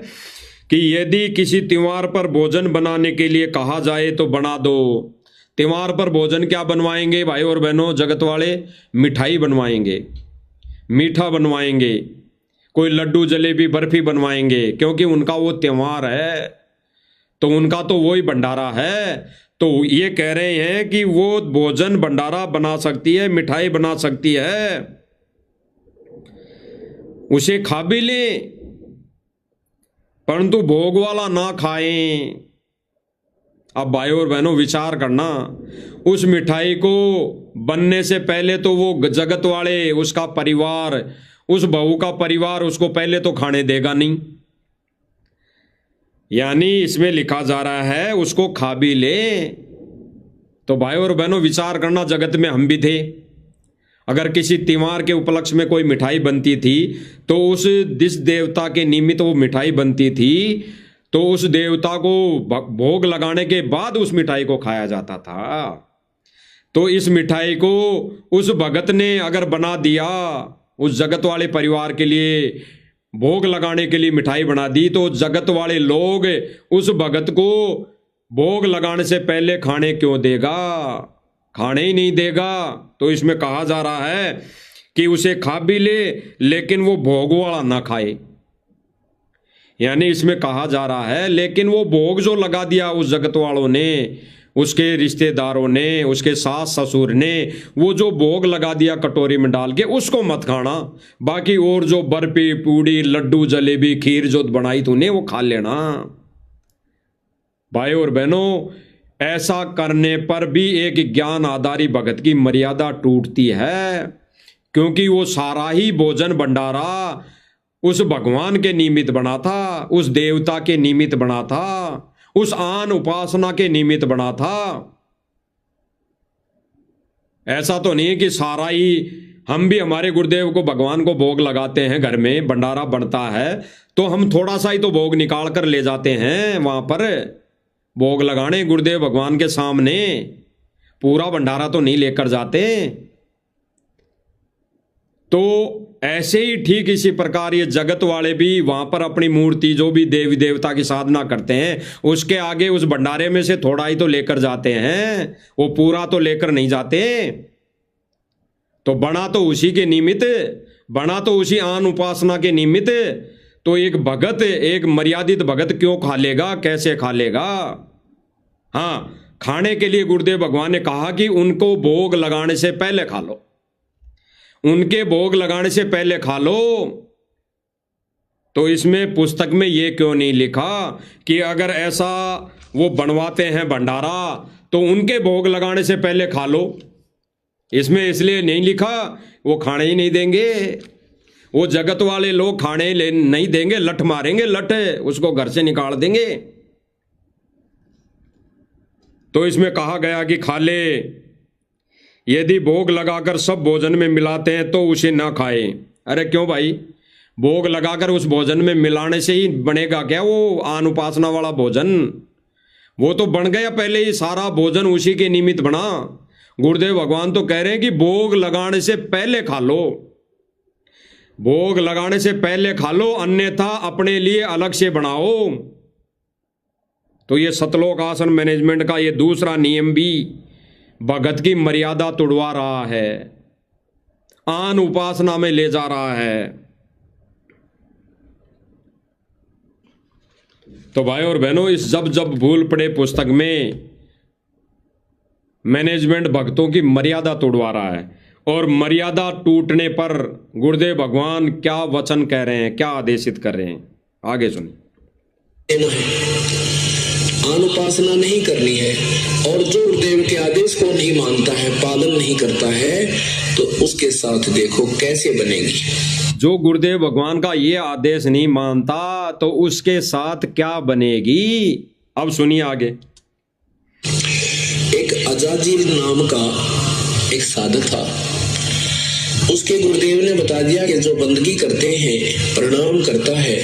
कि यदि किसी त्योहार पर भोजन बनाने के लिए कहा जाए तो बना दो। त्योहार पर भोजन क्या बनवाएंगे भाई और बहनों जगत वाले? मिठाई बनवाएंगे, मीठा बनवाएंगे, कोई लड्डू जलेबी बर्फी बनवाएंगे, क्योंकि उनका वो त्योहार है, तो उनका तो वही भंडारा है। तो ये कह रहे हैं कि वो भोजन भंडारा बना सकती है, मिठाई बना सकती है, उसे खा भी लें, परंतु भोग वाला ना खाएं। अब भाई और बहनों विचार करना, उस मिठाई को बनने से पहले तो वो जगत वाले, उसका परिवार, उस बहू का परिवार उसको पहले तो खाने देगा नहीं। यानी इसमें लिखा जा रहा है उसको खा भी ले। तो भाई और बहनों विचार करना, जगत में हम भी थे। अगर किसी त्योहार के उपलक्ष्य में कोई मिठाई बनती थी तो उस जिस देवता के निमित्त वो मिठाई बनती थी तो उस देवता को भोग लगाने के बाद उस मिठाई को खाया जाता था। तो इस मिठाई को उस भगत ने अगर बना दिया, उस जगत वाले परिवार के लिए भोग लगाने के लिए मिठाई बना दी, तो जगत वाले लोग उस भगत को भोग लगाने से पहले खाने क्यों देगा? खाने ही नहीं देगा। तो इसमें कहा जा रहा है कि उसे खा भी ले, लेकिन वो भोग वाला ना खाए। यानी इसमें कहा जा रहा है लेकिन वो भोग जो लगा दिया उस जगत वालों ने, उसके रिश्तेदारों ने, उसके सास ससुर ने, वो जो भोग लगा दिया कटोरी में डाल के, उसको मत खाना। बाकी और जो बर्फी पूड़ी लड्डू जलेबी खीर जो बनाई तूने वो खा लेना। भाई और बहनों, ऐसा करने पर भी एक ज्ञान आधारी भगत की मर्यादा टूटती है, क्योंकि वो सारा ही भोजन भंडारा उस भगवान के निमित्त बना था, उस देवता के निमित्त बना था, उस आन उपासना के निमित्त बना था। ऐसा तो नहीं है कि सारा ही, हम भी हमारे गुरुदेव को भगवान को भोग लगाते हैं, घर में भंडारा बनता है तो हम थोड़ा सा ही तो भोग निकाल कर ले जाते हैं वहां पर भोग लगाने गुरुदेव भगवान के सामने, पूरा भंडारा तो नहीं लेकर जाते। तो ऐसे ही ठीक इसी प्रकार ये जगत वाले भी वहां पर अपनी मूर्ति, जो भी देवी देवता की साधना करते हैं, उसके आगे उस भंडारे में से थोड़ा ही तो लेकर जाते हैं, वो पूरा तो लेकर नहीं जाते। तो बना तो उसी के निमित्त, बना तो उसी आन उपासना के निमित्त। तो एक भगत, एक मर्यादित भगत क्यों खा लेगा, कैसे खा लेगा? हाँ, खाने के लिए गुरुदेव भगवान ने कहा कि उनको भोग लगाने से पहले खा लो, उनके भोग लगाने से पहले खा लो। तो इसमें पुस्तक में ये क्यों नहीं लिखा कि अगर ऐसा वो बनवाते हैं भंडारा तो उनके भोग लगाने से पहले खा लो? इसमें इसलिए नहीं लिखा, वो खाने ही नहीं देंगे, वो जगत वाले लोग खाने नहीं देंगे, लठ मारेंगे, लठ उसको घर से निकाल देंगे। तो इसमें कहा गया कि खा ले। यदि भोग लगाकर सब भोजन में मिलाते हैं तो उसे ना खाए। अरे क्यों भाई, भोग लगाकर उस भोजन में मिलाने से ही बनेगा क्या वो आन उपासना वाला भोजन? वो तो बन गया पहले ही, सारा भोजन उसी के निमित्त बना। गुरुदेव भगवान तो कह रहे हैं कि भोग लगाने से पहले खा लो, भोग लगाने से पहले खा लो, अन्यथा अपने लिए अलग से बनाओ। तो ये सतलोक आसन मैनेजमेंट का ये दूसरा नियम भी भगत की मर्यादा तोड़वा रहा है, आन उपासना में ले जा रहा है। तो भाई और बहनों, इस जब जब भूल पड़े पुस्तक में मैनेजमेंट भक्तों की मर्यादा तोड़वा रहा है, और मर्यादा टूटने पर गुरुदेव भगवान क्या वचन कह रहे हैं, क्या आदेशित कर रहे हैं, आगे सुनिए। अनुपासना नहीं करनी है और जो गुरुदेव के आदेश को नहीं मानता है, पालन नहीं करता है, तो उसके साथ देखो कैसे बनेगी। जो गुरुदेव भगवान का ये आदेश नहीं मानता तो उसके साथ क्या बनेगी। अब सुनिए आगे। एक अजाजील नाम का एक साधक था, उसके गुरुदेव ने बता दिया कि जो बंदगी करते हैं, प्रणाम करता है,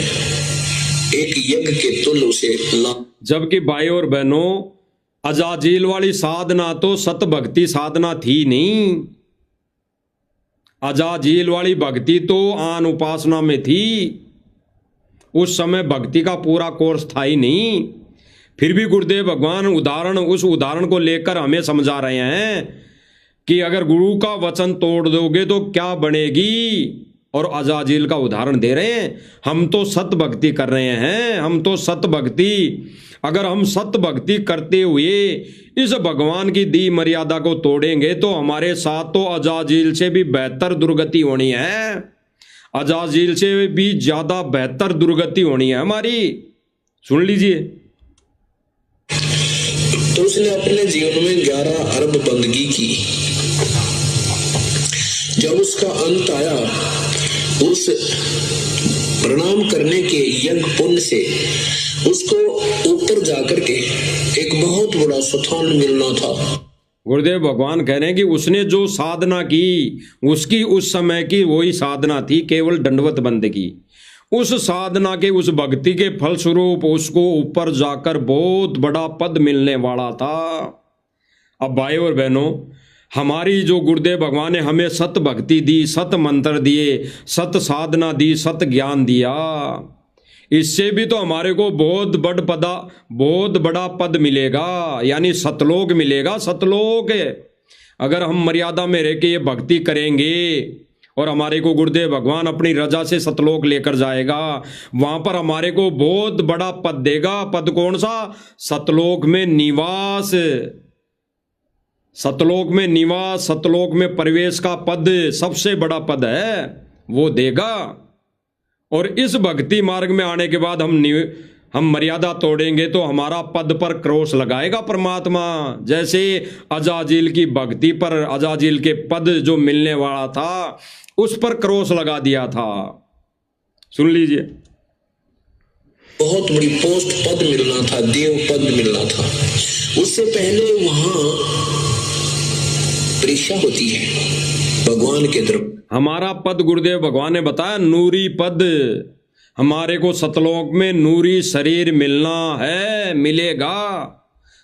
एक यज्ञ के तुल्य उसे ला। जबकि भाई और बहनों, अजाजील वाली साधना तो सत भक्ति साधना थी नहीं। अजाजील वाली भक्ति तो आन उपासना में थी। उस समय भक्ति का पूरा कोर्स था ही नहीं। फिर भी गुरुदेव भगवान उस उदाहरण को लेकर हमें समझा रहे हैं कि अगर गुरु का वचन तोड़ दोगे तो क्या बनेगी। और अजाजील का उदाहरण दे रहे हैं। हम तो सत भक्ति कर रहे हैं, हम तो सत भक्ति, अगर हम सत भक्ति करते हुए इस भगवान की दी मर्यादा को तोड़ेंगे तो हमारे साथ तो अजाजील से भी बेहतर दुर्गति होनी है, अजाजील से भी ज्यादा बेहतर दुर्गति होनी है हमारी। सुन लीजिए। तो उसने अपने जीवन में 11 अरब बंदगी की। जब उसका अंत आया, उस प्रणाम करने के यज्ञ पुण्य से उसको ऊपर जाकर के एक बहुत बड़ा स्थान मिलना था। गुरुदेव भगवान कह रहे हैं कि उसने जो साधना की, उसकी उस समय की वही साधना थी, केवल दंडवत बंदगी। उस साधना के, उस भक्ति के फलस्वरूप उसको ऊपर जाकर बहुत बड़ा पद मिलने वाला था। अब भाई और बहनों, हमारी जो गुरुदेव भगवान ने हमें सत भक्ति दी, सत मंत्र दिए, सत साधना दी, सत ज्ञान दिया, इससे भी तो हमारे को बहुत बड़ा पद मिलेगा, यानी सतलोक मिलेगा। सतलोक अगर हम मर्यादा में रह के ये भक्ति करेंगे और हमारे को गुरुदेव भगवान अपनी रजा से सतलोक लेकर जाएगा, वहां पर हमारे को बहुत बड़ा पद देगा। पद कौन सा? सतलोक में निवास, सतलोक में निवास, सतलोक में प्रवेश का पद सबसे बड़ा पद है, वो देगा। और इस भक्ति मार्ग में आने के बाद हम मर्यादा तोड़ेंगे तो हमारा पद पर क्रॉस लगाएगा परमात्मा। जैसे अजाजील की भक्ति पर, अजाजील के पद जो मिलने वाला था उस पर क्रॉस लगा दिया था। सुन लीजिए। बहुत बड़ी पोस्ट पद मिलना था, देव पद मिलना था। उससे पहले वहां परीक्षा होती है भगवान के तरफ। हमारा पद गुरुदेव भगवान ने बताया नूरी पद। हमारे को सतलोक में नूरी शरीर मिलना है, मिलेगा।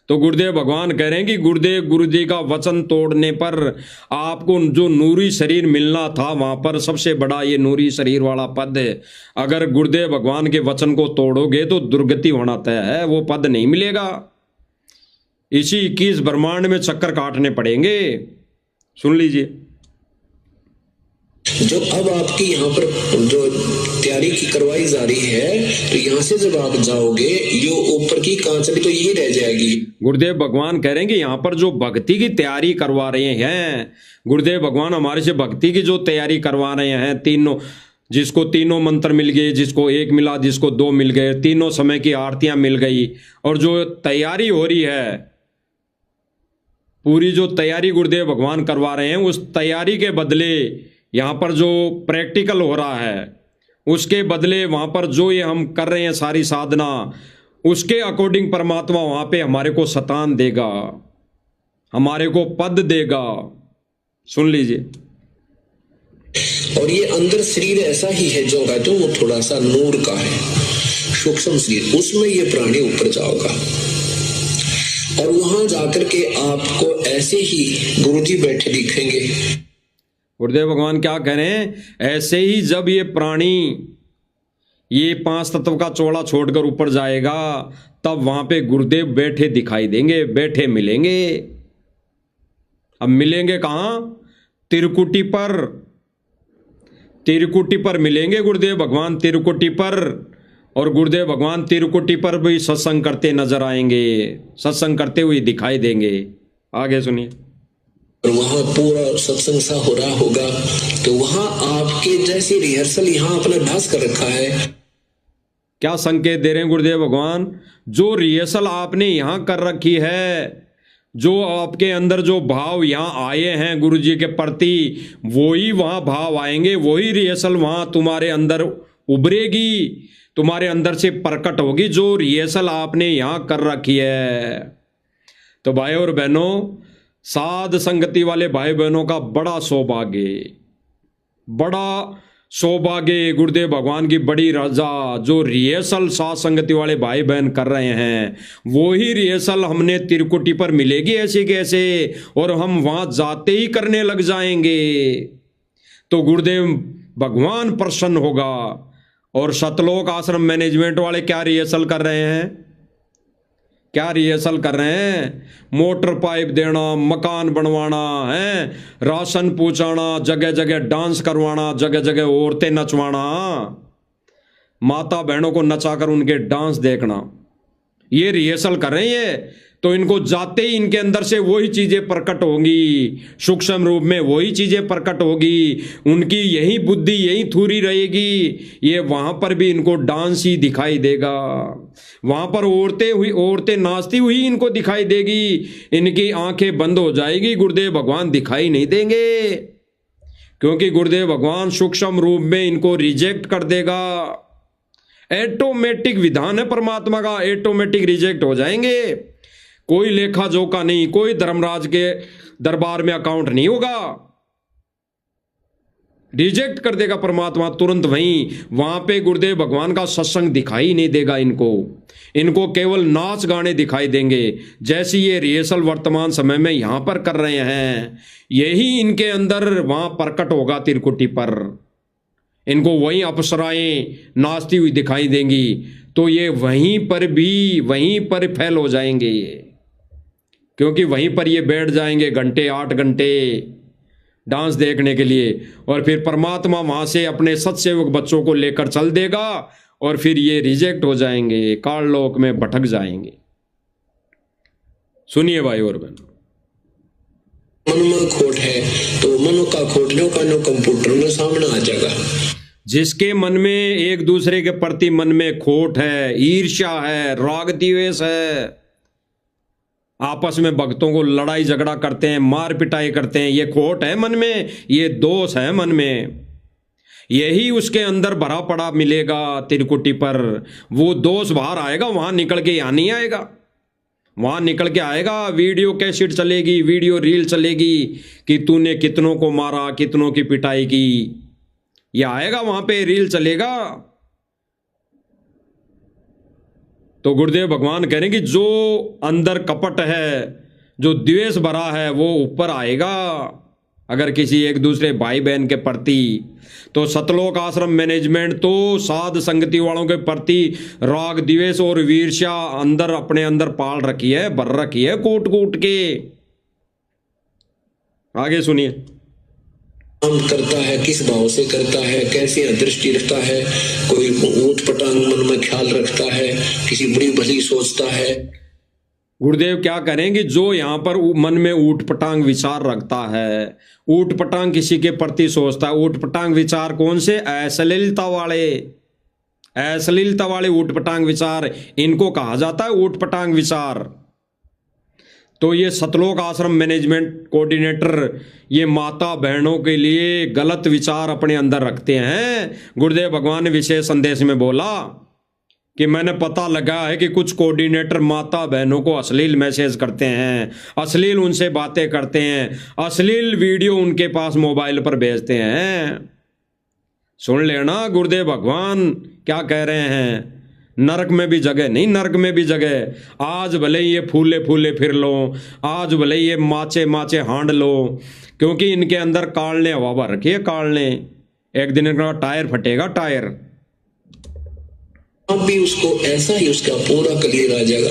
तो गुरुदेव भगवान कह रहे हैं कि गुरु जी का वचन तोड़ने पर आपको जो नूरी शरीर मिलना था, वहां पर सबसे बड़ा ये नूरी शरीर वाला पद है। अगर गुरुदेव भगवान के वचन को तोड़ोगे तो दुर्गति होना तय है, वो पद नहीं मिलेगा। इसी 21 ब्रह्मांड में चक्कर काटने पड़ेंगे। सुन लीजिए। जो अब आपकी यहाँ पर जो तैयारी की करवाई जा रही है, तो यहाँ से जब आप जाओगे, ये ऊपर की कांचली तो यही रह जाएगी। गुरुदेव भगवान कह रहे हैं कि यहाँ पर जो भक्ति की तैयारी करवा रहे हैं, गुरुदेव भगवान हमारे से भक्ति की जो तैयारी करवा रहे हैं, तीनों, जिसको तीनों मंत्र मिल गए, जिसको एक मिला, जिसको 2 मिल गए, तीनों समय की आरतियां मिल गई, और जो तैयारी हो रही है, पूरी जो तैयारी गुरुदेव भगवान करवा रहे हैं, उस तैयारी के बदले यहाँ पर जो प्रैक्टिकल हो रहा है, उसके बदले वहाँ पर जो ये हम कर रहे हैं सारी साधना, उसके अकॉर्डिंग परमात्मा वहाँ पे हमारे को शतान देगा, हमारे को पद देगा। सुन लीजिए। और ये अंदर शरीर ऐसा ही है जो कहते हो वो थोड़ा सा नूर का है, सूक्ष्म शरीर, उसमें ये प्राणी ऊपर जाओगा और वहां जाकर के आपको ऐसे ही गुरुजी बैठे दिखेंगे। गुरुदेव भगवान क्या कह रहे हैं? ऐसे ही जब ये प्राणी ये 5 तत्व का चोला छोड़कर ऊपर जाएगा, तब वहां पे गुरुदेव बैठे दिखाई देंगे, बैठे मिलेंगे। अब मिलेंगे कहां? तिरुकुटी पर, तिरुकुटी पर मिलेंगे गुरुदेव भगवान, तिरुकुटी पर। और गुरुदेव भगवान तिरुकुटी पर भी सत्संग करते नजर आएंगे, सत्संग करते हुए दिखाई देंगे। आगे सुनिए। और वहां पूरा सत्संग सा हो रहा होगा, तो वहां आपके जैसी रिहर्सल यहाँ अपना अभ्यास कर रखा है। क्या संकेत दे रहे हैं गुरुदेव भगवान? जो रिहर्सल आपने यहां कर रखी है, जो आपके अंदर जो भाव यहां आए हैं गुरु जी के प्रति, वही वहां भाव आएंगे, वही रिहर्सल वहां तुम्हारे अंदर उभरेगी, तुम्हारे अंदर से प्रकट होगी, जो रिहर्सल आपने यहां कर रखी है। तो भाई और बहनों, साध संगति वाले भाई बहनों का बड़ा सौभाग्य, बड़ा सौभाग्य, गुरुदेव भगवान की बड़ी रजा, जो रिहर्सल साध संगति वाले भाई बहन कर रहे हैं, वो ही रिहर्सल हमने त्रिकुटी पर मिलेगी ऐसे कैसे, और हम वहां जाते ही करने लग जाएंगे। तो गुरुदेव भगवान प्रसन्न होगा। और सतलोक आश्रम मैनेजमेंट वाले क्या रिहर्सल कर रहे हैं? क्या रिहर्सल कर रहे हैं? मोटर पाइप देना, मकान बनवाना है, राशन पहुंचाना, जगह जगह डांस करवाना, जगह जगह औरतें नचवाना, माता बहनों को नचाकर उनके डांस देखना, ये रिहर्सल कर रहे हैं। तो इनको जाते ही इनके अंदर से वही चीजें प्रकट होंगी, सूक्ष्म रूप में वही चीजें प्रकट होगी, उनकी यही बुद्धि यही थूरी रहेगी, ये वहां पर भी इनको डांस ही दिखाई देगा, वहां पर औरतें नाचती हुई इनको दिखाई देगी, इनकी आंखें बंद हो जाएगी, गुरुदेव भगवान दिखाई नहीं देंगे, क्योंकि गुरुदेव भगवान सूक्ष्म रूप में इनको रिजेक्ट कर देगा। ऑटोमेटिक विधान है परमात्मा का, ऑटोमेटिक रिजेक्ट हो जाएंगे। कोई लेखा जोखा नहीं, कोई धर्मराज के दरबार में अकाउंट नहीं होगा, रिजेक्ट कर देगा परमात्मा तुरंत वहीं। वहां पे गुरुदेव भगवान का सत्संग दिखाई नहीं देगा इनको केवल नाच गाने दिखाई देंगे, जैसी ये रिहर्सल वर्तमान समय में यहां पर कर रहे हैं, यही इनके अंदर वहां प्रकट होगा त्रिकुटी पर, इनको वहीं अप्सराएं नाचती हुई दिखाई देंगी। तो ये वहीं पर फैल हो जाएंगे, क्योंकि वहीं पर ये बैठ जाएंगे घंटे 8 घंटे डांस देखने के लिए, और फिर परमात्मा वहां से अपने सत्सेवक बच्चों को लेकर चल देगा, और फिर ये रिजेक्ट हो जाएंगे, काललोक में भटक जाएंगे। सुनिए भाई और बहन, मन में खोट है तो मनो का खोटने का नो कंप्यूटर में सामने आ जाएगा। जिसके मन में एक दूसरे के प्रति मन में खोट है, ईर्ष्या है, राग द्वेष है, आपस में भक्तों को लड़ाई झगड़ा करते हैं, मार पिटाई करते हैं, ये खोट है मन में, ये दोष है मन में, यही उसके अंदर भरा पड़ा मिलेगा त्रिकुटी पर। वो दोष बाहर आएगा, वहां निकल के यहां नहीं आएगा, वहां निकल के आएगा। वीडियो कैसेट चलेगी, वीडियो रील चलेगी कि तूने कितनों को मारा, कितनों की पिटाई की, ये आएगा, वहां पे रील चलेगा। तो गुरुदेव भगवान कह रहे हैं कि जो अंदर कपट है, जो द्वेष भरा है, वो ऊपर आएगा अगर किसी एक दूसरे भाई बहन के प्रति। तो सतलोक आश्रम मैनेजमेंट तो साध संगति वालों के प्रति राग द्वेष और ईर्ष्या अंदर अपने अंदर पाल रखी है, भर रखी है कूट कूट के। आगे सुनिए। काम करता है, किस भाव से करता है, कैसी दृष्टि रखता है, कोई ऊट पटांग मन में ख्याल रखता है, किसी बुरी भली सोचता है। गुरुदेव क्या करेंगे? जो यहाँ पर मन में ऊट पटांग विचार रखता है, ऊट पटांग किसी के प्रति सोचता है, ऊट पटांग विचार कौन से? अश्लीलता वाले ऊट पटांग विचार, इनको कहा जाता है ऊट पटांग विचार। तो ये सतलोक आश्रम मैनेजमेंट कोऑर्डिनेटर ये माता बहनों के लिए गलत विचार अपने अंदर रखते हैं। गुरुदेव भगवान ने विशेष संदेश में बोला कि मैंने पता लगा है कि कुछ कोऑर्डिनेटर माता बहनों को अश्लील मैसेज करते हैं, अश्लील उनसे बातें करते हैं, अश्लील वीडियो उनके पास मोबाइल पर भेजते हैं। सुन लेना गुरुदेव भगवान क्या कह रहे हैं, नरक में भी जगह नहीं, नरक में भी जगह। आज भले ये फूले फूले फिर लो, आज भले ये माचे माचे हांड लो, क्योंकि इनके अंदर काल ने हवा भर रखी है, काल ने। एक दिन इनका टायर फटेगा, टायर। अब भी उसको ऐसा ही उसका पूरा क्लियर आ जाएगा।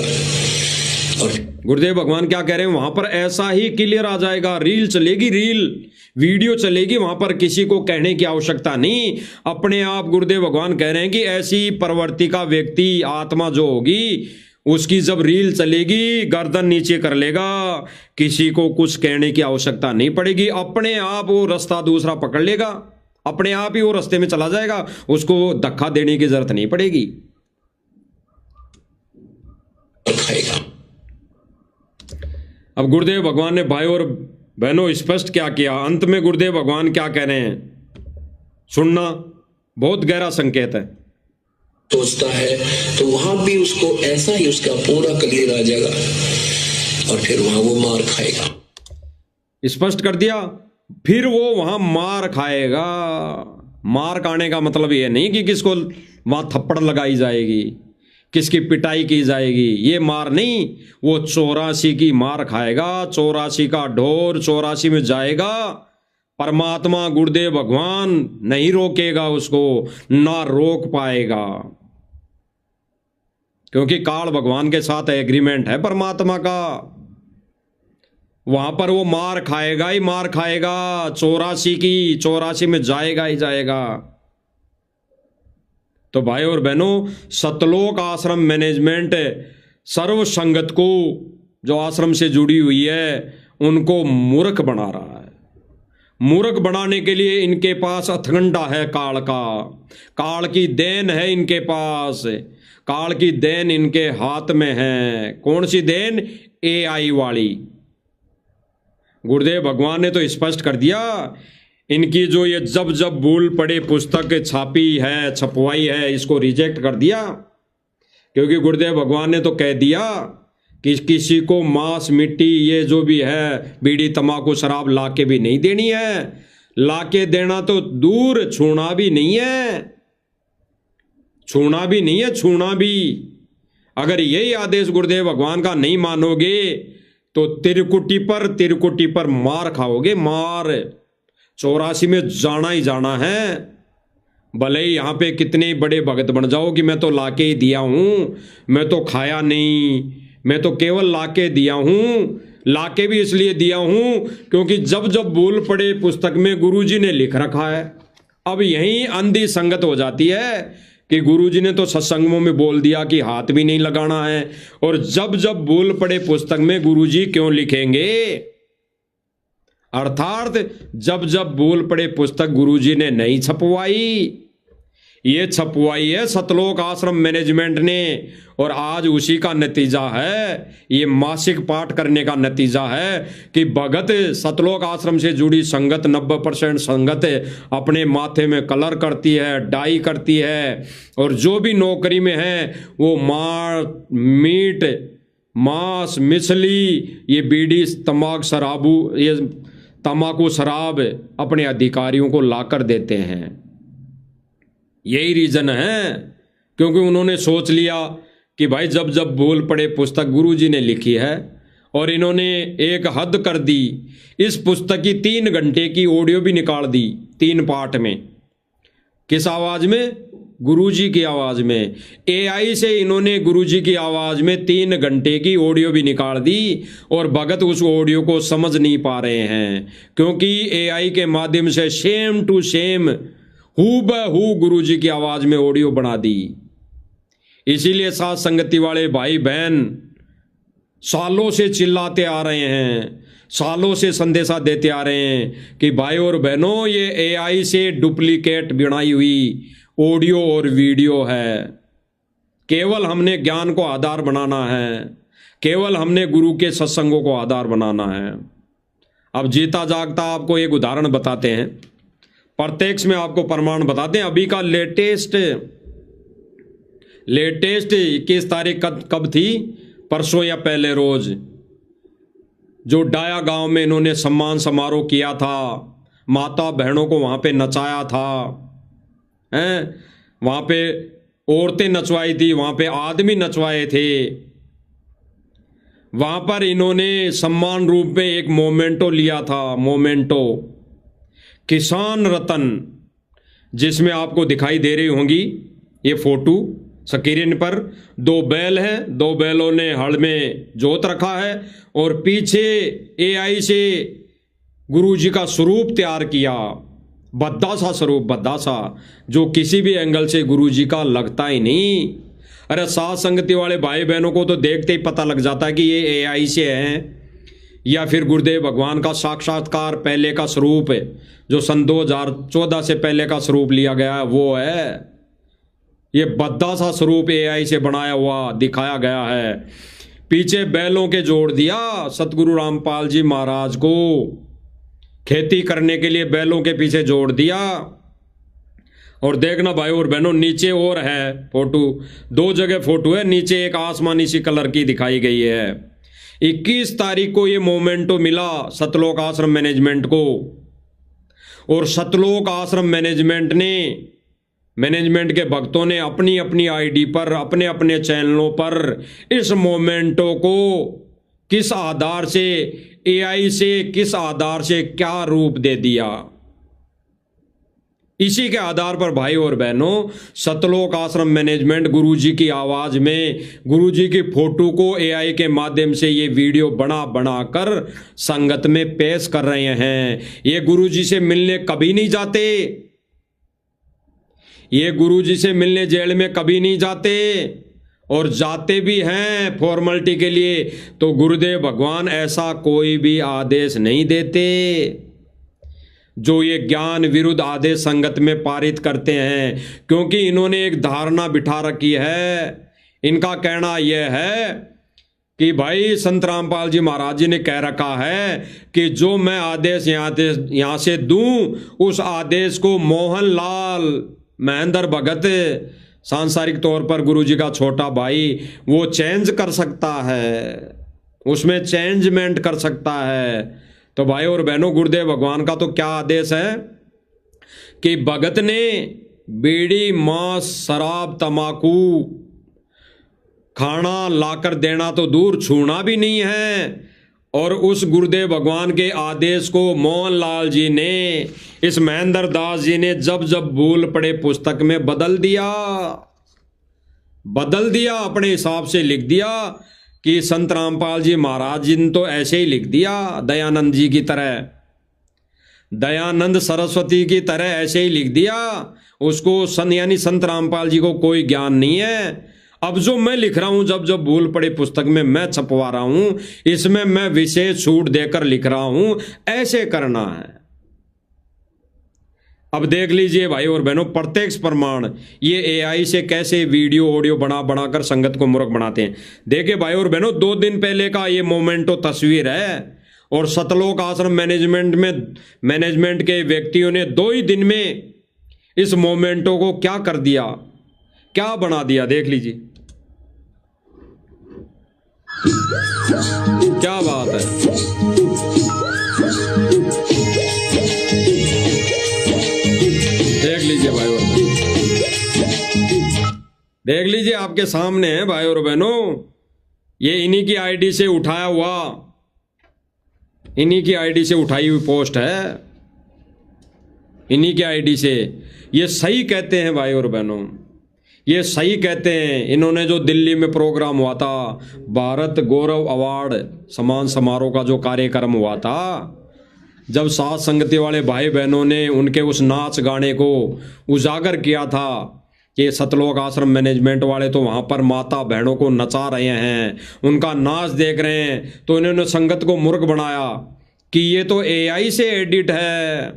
और गुरुदेव भगवान क्या कह रहे हैं, वहां पर ऐसा ही क्लियर आ जाएगा। रील चलेगी, रील वीडियो चलेगी, वहां पर किसी को कहने की आवश्यकता नहीं, अपने आप। गुरुदेव भगवान कह रहे हैं कि ऐसी प्रवृत्ति का व्यक्ति, आत्मा जो होगी, उसकी जब रील चलेगी गर्दन नीचे कर लेगा, किसी को कुछ कहने की आवश्यकता नहीं पड़ेगी, अपने आप वो रास्ता दूसरा पकड़ लेगा, अपने आप ही वो रास्ते में चला जाएगा, उसको धक्का देने की जरूरत नहीं पड़ेगी। खाएगा। अब गुरुदेव भगवान ने भाई और बहनों स्पष्ट क्या किया, अंत में गुरुदेव भगवान क्या कह रहे हैं सुनना, बहुत गहरा संकेत है। सोचता है तो वहां भी उसको ऐसा ही उसका पूरा कलियर आ जाएगा और फिर वहां वो मार खाएगा। स्पष्ट कर दिया, फिर वो वहां मार खाएगा। मार खाने का मतलब ये नहीं कि किसको वहां थप्पड़ लगाई जाएगी, किसकी पिटाई की जाएगी, ये मार नहीं। वो 84 की मार खाएगा, 84 का ढोर 84 में जाएगा। परमात्मा गुरुदेव भगवान नहीं रोकेगा उसको, ना रोक पाएगा, क्योंकि काल भगवान के साथ एग्रीमेंट है परमात्मा का। वहां पर वो मार खाएगा ही मार खाएगा, 84 की 84 में जाएगा ही जाएगा। तो भाई और बहनों, सतलोक आश्रम मैनेजमेंट सर्व संगत को, जो आश्रम से जुड़ी हुई है, उनको मूर्ख बना रहा है। मूर्ख बनाने के लिए इनके पास हथकंडा है काल का, काल की देन है इनके पास, काल की देन इनके हाथ में है। कौन सी देन? AI वाली। गुरुदेव भगवान ने तो स्पष्ट कर दिया, इनकी जो ये जब जब भूल पड़े पुस्तक छापी है, छपवाई है, इसको रिजेक्ट कर दिया। क्योंकि गुरुदेव भगवान ने तो कह दिया कि किसी को मांस मिट्टी ये जो भी है, बीड़ी तंबाकू शराब लाके भी नहीं देनी है। लाके देना तो दूर, छूना भी नहीं है, छूना भी नहीं है, छूना भी। अगर यही आदेश गुरुदेव भगवान का नहीं मानोगे तो तिरकुटी पर मार खाओगे, मार। 84 में जाना ही जाना है। भले ही यहाँ पे कितने बड़े भगत बन जाओ कि मैं तो लाके ही दिया हूँ, मैं तो खाया नहीं, मैं तो केवल लाके दिया हूँ। लाके भी इसलिए दिया हूँ क्योंकि जब जब भूल पड़े पुस्तक में गुरुजी ने लिख रखा है। अब यही अंधी संगत हो जाती है कि गुरुजी ने तो सत्संगों में बोल दिया कि हाथ भी नहीं लगाना है, और जब जब भूल पड़े पुस्तक में गुरुजी क्यों लिखेंगे? अर्थात जब जब भूल पड़े पुस्तक गुरुजी ने नहीं छपवाई, ये छपवाई है सतलोक आश्रम मैनेजमेंट ने। और आज उसी का नतीजा है, ये मासिक पाठ करने का नतीजा है कि भगत सतलोक आश्रम से जुड़ी संगत 90% संगत अपने माथे में कलर करती है, डाई करती है, और जो भी नौकरी में है वो मीट, मांस, मिछली, ये बीड़ी, तंबाकू शराब अपने अधिकारियों को लाकर देते हैं। यही रीजन है, क्योंकि उन्होंने सोच लिया कि भाई जब जब भूल पड़े पुस्तक गुरुजी ने लिखी है, और इन्होंने एक हद कर दी। इस पुस्तक की 3 घंटे की ऑडियो भी निकाल दी 3 पार्ट में। किस आवाज में? गुरुजी की आवाज में। AI से इन्होंने गुरुजी की आवाज में 3 घंटे की ऑडियो भी निकाल दी, और भगत उस ऑडियो को समझ नहीं पा रहे हैं, क्योंकि AI के माध्यम से सेम टू सेम हूबहू गुरुजी की आवाज में ऑडियो बना दी। इसीलिए साथ संगति वाले भाई बहन सालों से चिल्लाते आ रहे हैं, सालों से संदेशा देते आ रहे हैं कि भाई और बहनों, ये AI से डुप्लीकेट बनाई हुई ऑडियो और वीडियो है। केवल हमने ज्ञान को आधार बनाना है, केवल हमने गुरु के सत्संगों को आधार बनाना है। अब जीता जागता आपको एक उदाहरण बताते हैं, प्रत्यक्ष में आपको प्रमाण बताते हैं। अभी का लेटेस्ट 21 तारीख कब थी? परसों या पहले रोज, जो डाया गांव में इन्होंने सम्मान समारोह किया था, माता बहनों को वहां पे नचाया था, हैं? वहां पे औरतें नचवाई थी, वहां पे आदमी नचवाए थे। वहां पर इन्होंने सम्मान रूप में एक मोमेंटो लिया था, मोमेंटो किसान रतन, जिसमें आपको दिखाई दे रही होंगी ये फोटो स्क्रीन पर। 2 बैल हैं, 2 बैलों ने हल में जोत रखा है, और पीछे AI से गुरुजी का स्वरूप तैयार किया, भद्दा सा स्वरूप, भद्दा सा, जो किसी भी एंगल से गुरुजी का लगता ही नहीं। अरे साथ संगति वाले भाई बहनों को तो देखते ही पता लग जाता है कि ये AI से हैं, या फिर गुरुदेव भगवान का साक्षात्कार पहले का स्वरूप है, जो सन 2014 से पहले का स्वरूप लिया गया है, वो है। ये भद्दा सा स्वरूप AI से बनाया हुआ दिखाया गया है। पीछे बैलों के जोड़ दिया सतगुरु रामपाल जी महाराज को, खेती करने के लिए बैलों के पीछे जोड़ दिया। और देखना भाई और बहनों, नीचे और है फोटो, 2 जगह फोटो है, नीचे एक आसमानी सी कलर की दिखाई गई है। 21 तारीख को ये मोमेंटो मिला सतलोक आश्रम मैनेजमेंट को, और सतलोक आश्रम मैनेजमेंट के भक्तों ने अपनी अपनी आईडी पर, अपने अपने चैनलों पर इस मोमेंटो को किस आधार से, एआई से किस आधार से क्या रूप दे दिया। इसी के आधार पर भाई और बहनों, सतलोक आश्रम मैनेजमेंट गुरुजी की आवाज में, गुरुजी की फोटो को एआई के माध्यम से ये वीडियो बना कर संगत में पेश कर रहे हैं। ये गुरुजी से मिलने कभी नहीं जाते, ये गुरुजी से मिलने जेल में कभी नहीं जाते, और जाते भी हैं फॉर्मेलिटी के लिए तो गुरुदेव भगवान ऐसा कोई भी आदेश नहीं देते। जो ये ज्ञान विरुद्ध आदेश संगत में पारित करते हैं, क्योंकि इन्होंने एक धारणा बिठा रखी है। इनका कहना यह है कि भाई संत रामपाल जी महाराज जी ने कह रखा है कि जो मैं आदेश यहाँ से दूं, उस आदेश को मोहनलाल महेंद्र भगत, सांसारिक तौर पर गुरुजी का छोटा भाई, वो चेंज कर सकता है, उसमें चेंजमेंट कर सकता है। तो भाई और बहनों, गुरुदेव भगवान का तो क्या आदेश है कि भगत ने बीड़ी, मांस, शराब, तमाकू खाना लाकर देना तो दूर, छूना भी नहीं है। और उस गुरुदेव भगवान के आदेश को मोहनलाल जी ने, इस महेंद्र दास जी ने जब जब भूल पड़े पुस्तक में बदल दिया, अपने हिसाब से लिख दिया कि संत रामपाल जी महाराज जी ने तो ऐसे ही लिख दिया, दयानंद जी की तरह, दयानंद सरस्वती की तरह ऐसे ही लिख दिया। उसको यानी संत रामपाल जी को कोई ज्ञान नहीं है। अब जो मैं लिख रहा हूं, जब जब भूल पड़ी पुस्तक में मैं छपवा रहा हूं, इसमें मैं विशेष छूट देकर लिख रहा हूं, ऐसे करना है। अब देख लीजिए भाई और बहनों, प्रत्यक्ष प्रमाण ये एआई से कैसे वीडियो ऑडियो बनाकर संगत को मूर्ख बनाते हैं। देखिए भाई और बहनों, 2 दिन पहले का ये मोमेंटो तस्वीर है, और सतलोक आश्रम मैनेजमेंट के व्यक्तियों ने 2 ही दिन में इस मोमेंटो को क्या कर दिया, क्या बना दिया, देख लीजिए क्या बात है। देख लीजिए भाई और बहनों, देख लीजिए आपके सामने है भाई और बहनों, ये इन्हीं की आईडी से उठाया हुआ, इन्हीं की आईडी से उठाई हुई पोस्ट है, इन्हीं की आईडी से। ये सही कहते हैं भाई और बहनों, ये सही कहते हैं। इन्होंने जो दिल्ली में प्रोग्राम हुआ था, भारत गौरव अवार्ड सम्मान समारोह का जो कार्यक्रम हुआ था, जब साथ संगति वाले भाई बहनों ने उनके उस नाच गाने को उजागर किया था कि सतलोक आश्रम मैनेजमेंट वाले तो वहाँ पर माता बहनों को नचा रहे हैं, उनका नाच देख रहे हैं, तो इन्होंने संगत को मूर्ख बनाया कि ये तो एआई से एडिट है।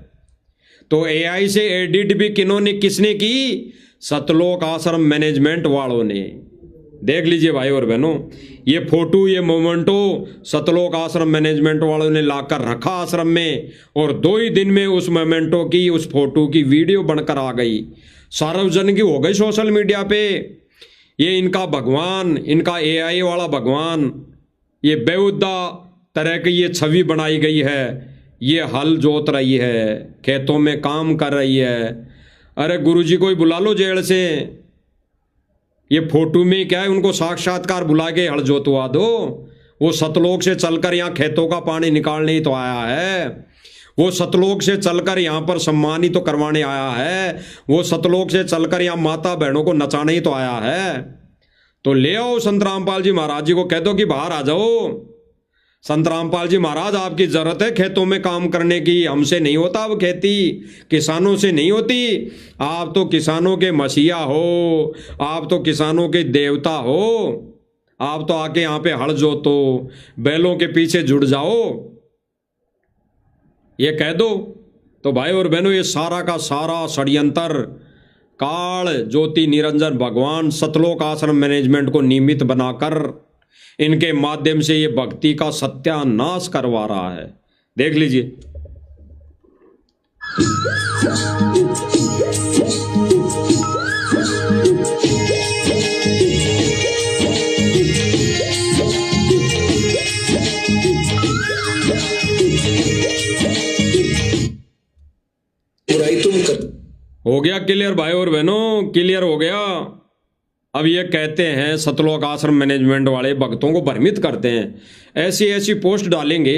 तो एआई से एडिट भी किसने की? सतलोक आश्रम मैनेजमेंट वालों ने। देख लीजिए भाई और बहनों, ये फोटो, ये मोमेंटो सतलोक आश्रम मैनेजमेंट वालों ने लाकर रखा आश्रम में, और 2 ही दिन में उस मोमेंटो की, उस फोटो की वीडियो बनकर आ गई, सार्वजनिक हो गई सोशल मीडिया पे। ये इनका भगवान, इनका एआई वाला भगवान, ये बेहुदा तरह की ये छवि बनाई गई है। ये हल जोत रही है, खेतों में काम कर रही है। अरे गुरुजी को ही बुला लो जेल से, ये फोटो में क्या है, उनको साक्षात्कार बुला के हल जोतवा दो। वो सतलोक से चलकर यहाँ खेतों का पानी निकालने ही तो आया है, वो सतलोक से चलकर यहाँ पर सम्मानित तो करवाने आया है, वो सतलोक से चलकर यहाँ माता बहनों को नचाने ही तो आया है। तो ले आओ संत रामपाल जी महाराज जी को, कह दो कि बाहर आ जाओ। संत रामपाल जी महाराज, आपकी जरूरत है खेतों में काम करने की, हमसे नहीं होता अब खेती, किसानों से नहीं होती। आप तो किसानों के मसीहा हो, आप तो किसानों के देवता हो, आप तो आके यहाँ पे हल जोतो, बैलों के पीछे जुड़ जाओ, ये कह दो। तो भाई और बहनों, ये सारा का सारा षड्यंत्र काल ज्योति निरंजन भगवान सतलोक आश्रम मैनेजमेंट को निमित्त बनाकर इनके माध्यम से ये भक्ति का सत्यानाश करवा रहा है। देख लीजिए। बुराई तुम कर हो गया क्लियर भाई और बहनों, क्लियर हो गया। अब ये कहते हैं सतलोक आश्रम मैनेजमेंट वाले भक्तों को भ्रमित करते हैं, ऐसी ऐसी पोस्ट डालेंगे,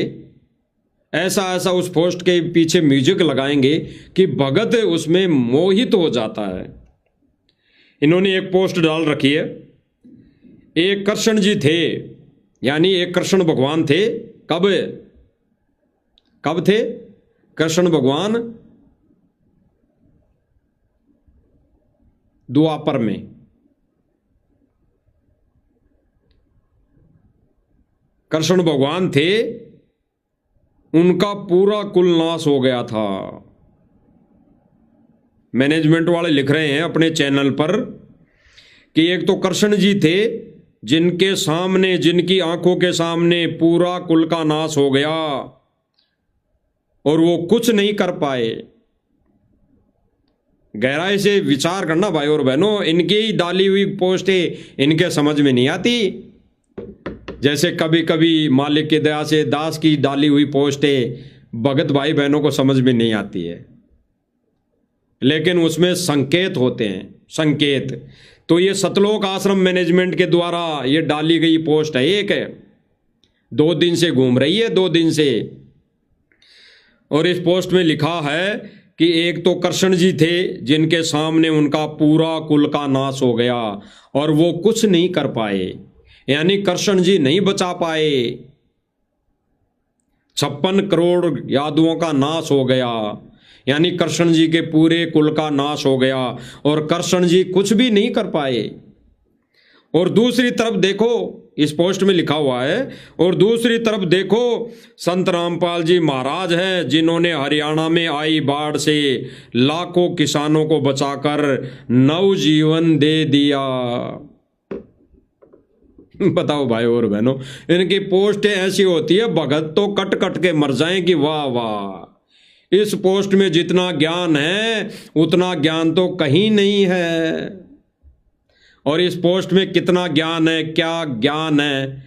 ऐसा ऐसा उस पोस्ट के पीछे म्यूजिक लगाएंगे कि भगत उसमें मोहित हो जाता है। इन्होंने एक पोस्ट डाल रखी है, एक कृष्ण जी थे, यानी एक कृष्ण भगवान थे। कब कब थे कृष्ण भगवान? द्वापर में। कृष्ण भगवान थे, उनका पूरा कुल नाश हो गया था। मैनेजमेंट वाले लिख रहे हैं अपने चैनल पर कि एक तो कृष्ण जी थे जिनके सामने, जिनकी आंखों के सामने पूरा कुल का नाश हो गया और वो कुछ नहीं कर पाए। गहराई से विचार करना भाई और बहनों, इनकी ही डाली हुई पोस्टें इनके समझ में नहीं आती। जैसे कभी कभी मालिक की दया से दास की डाली हुई पोस्टें भगत भाई बहनों को समझ में नहीं आती है, लेकिन उसमें संकेत होते हैं, संकेत। तो ये सतलोक आश्रम मैनेजमेंट के द्वारा ये डाली गई पोस्ट है, एक है, 2 दिन से घूम रही है, 2 दिन से। और इस पोस्ट में लिखा है कि एक तो कृष्ण जी थे जिनके सामने उनका पूरा कुल का नाश हो गया और वो कुछ नहीं कर पाए, यानी कृष्ण जी नहीं बचा पाए। 56 करोड़ यादवों का नाश हो गया, यानी कृष्ण जी के पूरे कुल का नाश हो गया और कृष्ण जी कुछ भी नहीं कर पाए। और दूसरी तरफ देखो, इस पोस्ट में लिखा हुआ है, और दूसरी तरफ देखो संत रामपाल जी महाराज हैं जिन्होंने हरियाणा में आई बाढ़ से लाखों किसानों को बचाकर नवजीवन दे दिया। बताओ भाई और बहनों, इनकी पोस्टें ऐसी होती है भगत तो कट कट के मर जाएं कि वाह वाह, इस पोस्ट में जितना ज्ञान है उतना ज्ञान तो कहीं नहीं है। और इस पोस्ट में कितना ज्ञान है, क्या ज्ञान है,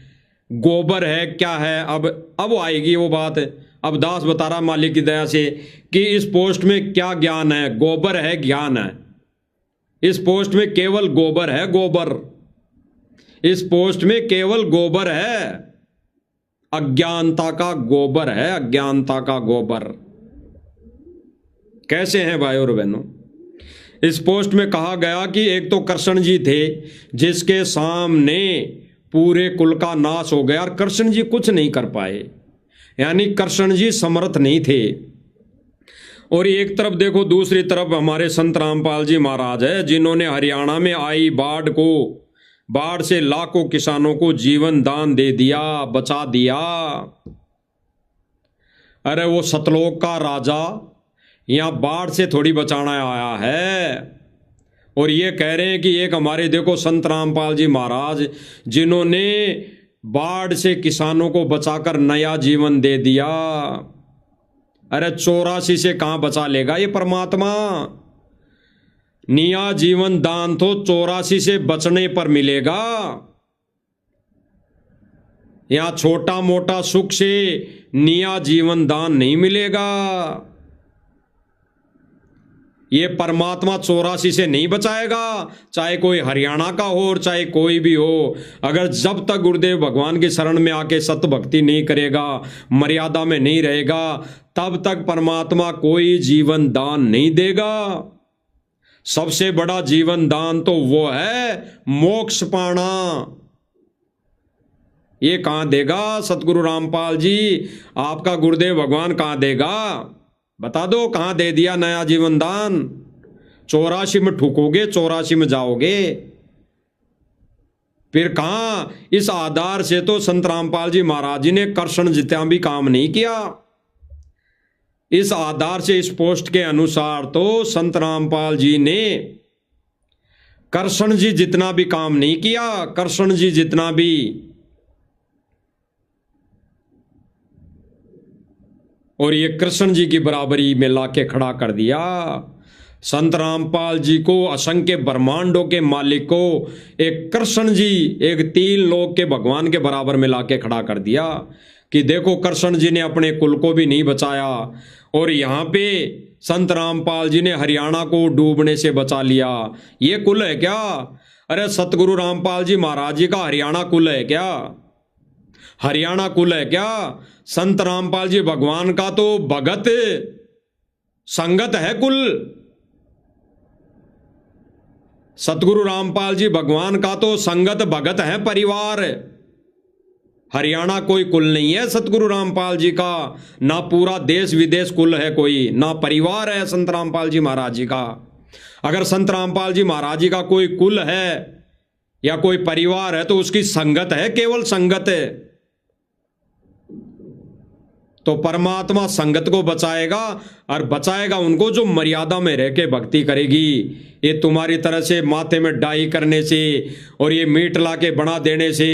गोबर है, क्या है, अब आएगी वो बात। अब दास बता रहा मालिक की दया से कि इस पोस्ट में क्या ज्ञान है, गोबर है, ज्ञान है। इस पोस्ट में केवल गोबर है, गोबर। इस पोस्ट में केवल गोबर है, अज्ञानता का गोबर है, अज्ञानता का गोबर। कैसे हैं भाई और बहनों? इस पोस्ट में कहा गया कि एक तो कृष्ण जी थे जिसके सामने पूरे कुल का नाश हो गया और कृष्ण जी कुछ नहीं कर पाए, यानी कृष्ण जी समर्थ नहीं थे। और एक तरफ देखो, दूसरी तरफ हमारे संत रामपाल जी महाराज है जिन्होंने हरियाणा में आई बाढ़ से लाखों किसानों को जीवन दान दे दिया, बचा दिया। अरे वो सतलोक का राजा यहां बाढ़ से थोड़ी बचाना आया है। और ये कह रहे हैं कि एक हमारे देखो संत रामपाल जी महाराज जिन्होंने बाढ़ से किसानों को बचाकर नया जीवन दे दिया। अरे 84 से कहां बचा लेगा ये परमात्मा? नया जीवन दान तो 84 से बचने पर मिलेगा। यहां छोटा मोटा सुख से नया जीवन दान नहीं मिलेगा। ये परमात्मा 84 से नहीं बचाएगा, चाहे कोई हरियाणा का हो और चाहे कोई भी हो। अगर जब तक गुरुदेव भगवान की शरण में आके सत भक्ति नहीं करेगा, मर्यादा में नहीं रहेगा, तब तक परमात्मा कोई जीवन दान नहीं देगा। सबसे बड़ा जीवन दान तो वो है मोक्ष पाना। ये कहां देगा सतगुरु रामपाल जी? आपका गुरुदेव भगवान कहां देगा? बता दो, कहां दे दिया नया जीवन दान? 84 में ठुकोगे, 84 में जाओगे। फिर कहां? इस आधार से तो संत रामपाल जी महाराज जी ने कृष्ण जितना भी काम नहीं किया। इस आधार से, इस पोस्ट के अनुसार तो संत रामपाल जी ने कृष्ण जी जितना भी काम नहीं किया, कृष्ण जी जितना भी और ये कृष्ण जी की बराबरी में लाके खड़ा कर दिया। संत रामपाल जी को, असंख्य ब्रह्मांडों के मालिक को, एक कृष्ण जी, एक 3 लोक के भगवान के बराबर में लाके खड़ा कर दिया कि देखो कृष्ण जी ने अपने कुल को भी नहीं बचाया और यहाँ पे संत रामपाल जी ने हरियाणा को डूबने से बचा लिया। ये कुल है क्या? अरे सतगुरु रामपाल जी महाराज जी का हरियाणा कुल है क्या? हरियाणा कुल है क्या? संत रामपाल जी भगवान का तो भगत संगत है कुल। सतगुरु रामपाल जी भगवान का तो संगत भगत है परिवार। हरियाणा कोई कुल नहीं है सतगुरु रामपाल जी का, ना पूरा देश विदेश कुल है कोई, ना परिवार है संत रामपाल जी महाराज जी का। अगर संत रामपाल जी महाराज जी का कोई कुल है या कोई परिवार है तो उसकी संगत है, केवल संगत है। तो परमात्मा संगत को बचाएगा और बचाएगा उनको जो मर्यादा में रह के भक्ति करेगी। ये तुम्हारी तरह से माथे में डाई करने से और ये मीट ला के बना देने से,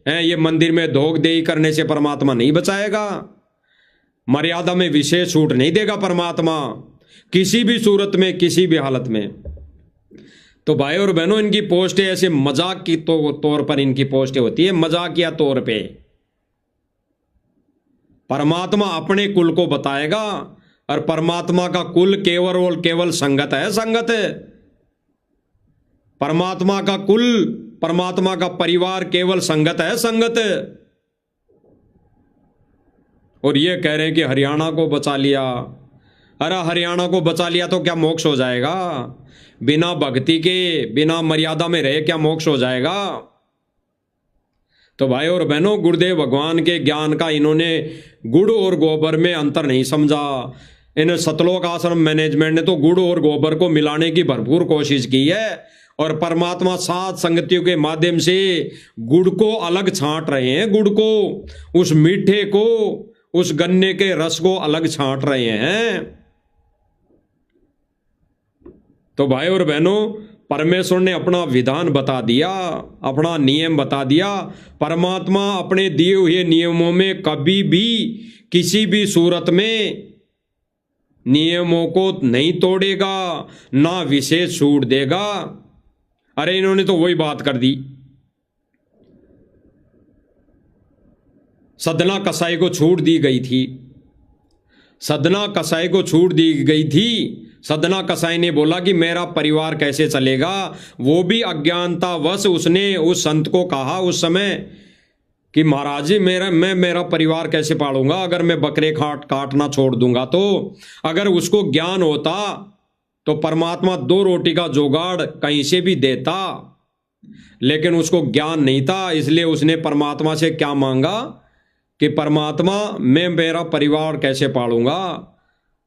ये मंदिर में धोख देही करने से परमात्मा नहीं बचाएगा। मर्यादा में विशेष छूट नहीं देगा परमात्मा किसी भी सूरत में, किसी भी हालत में। तो भाई और बहनों, इनकी पोस्टें ऐसे मजाक की तौर पर इनकी पोस्टें होती है, मजाकिया तौर पे। परमात्मा अपने कुल को बताएगा और परमात्मा का कुल केवल और केवल संगत है, संगत है। परमात्मा का कुल, परमात्मा का परिवार केवल संगत है, संगत है। और ये कह रहे हैं कि हरियाणा को बचा लिया। अरे हरियाणा को बचा लिया तो क्या मोक्ष हो जाएगा? बिना भक्ति के, बिना मर्यादा में रहे क्या मोक्ष हो जाएगा? तो भाई और बहनों, गुरुदेव भगवान के ज्ञान का इन्होंने गुड़ और गोबर में अंतर नहीं समझा। इन सतलोक आश्रम मैनेजमेंट ने तो गुड़ और गोबर को मिलाने की भरपूर कोशिश की है और परमात्मा सात संगतियों के माध्यम से गुड़ को अलग छांट रहे हैं। गुड़ को, उस मीठे को, उस गन्ने के रस को अलग छांट रहे हैं। तो भाई और बहनों, परमेश्वर ने अपना विधान बता दिया, अपना नियम बता दिया। परमात्मा अपने दिए हुए नियमों में कभी भी, किसी भी सूरत में नियमों को नहीं तोड़ेगा, ना विशेष छूट देगा। अरे इन्होंने तो वही बात कर दी। सदना कसाई को छूट दी गई थी, सदना कसाई को छूट दी गई थी। सदना कसाई ने बोला कि मेरा परिवार कैसे चलेगा। वो भी अज्ञानतावश उसने उस संत को कहा उस समय कि महाराज जी मेरा परिवार कैसे पालूंगा अगर मैं बकरे काटना छोड़ दूंगा। तो अगर उसको ज्ञान होता तो परमात्मा 2 रोटी का जुगाड़ कहीं से भी देता, लेकिन उसको ज्ञान नहीं था। इसलिए उसने परमात्मा से क्या मांगा कि परमात्मा मैं मेरा परिवार कैसे पालूंगा।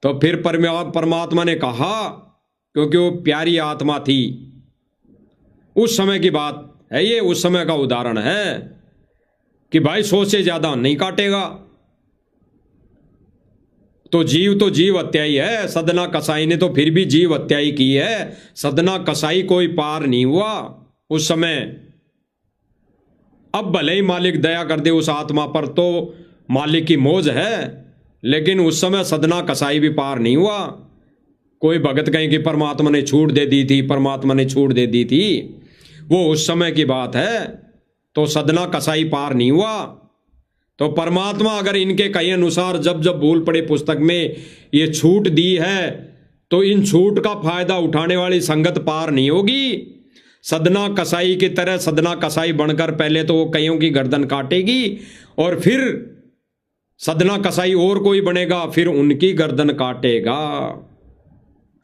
तो फिर परमात्मा ने कहा, क्योंकि वो प्यारी आत्मा थी, उस समय की बात है ये, उस समय का उदाहरण है कि भाई 100 से ज्यादा नहीं काटेगा। तो जीव हत्या ही है। सदना कसाई ने तो फिर भी जीव हत्या ही की है। सदना कसाई कोई पार नहीं हुआ उस समय। अब भले ही मालिक दया कर दे उस आत्मा पर, तो मालिक की मौज है, लेकिन उस समय सदना कसाई भी पार नहीं हुआ। कोई भगत कहें कि परमात्मा ने छूट दे दी थी, परमात्मा ने छूट दे दी थी, वो उस समय की बात है। तो सदना कसाई पार नहीं हुआ। तो परमात्मा अगर इनके कहे अनुसार जब जब भूल पड़े पुस्तक में ये छूट दी है, तो इन छूट का फायदा उठाने वाली संगत पार नहीं होगी। सदना कसाई की तरह सदना कसाई बनकर पहले तो वो कईयों की गर्दन काटेगी और फिर सदना कसाई और कोई बनेगा, फिर उनकी गर्दन काटेगा।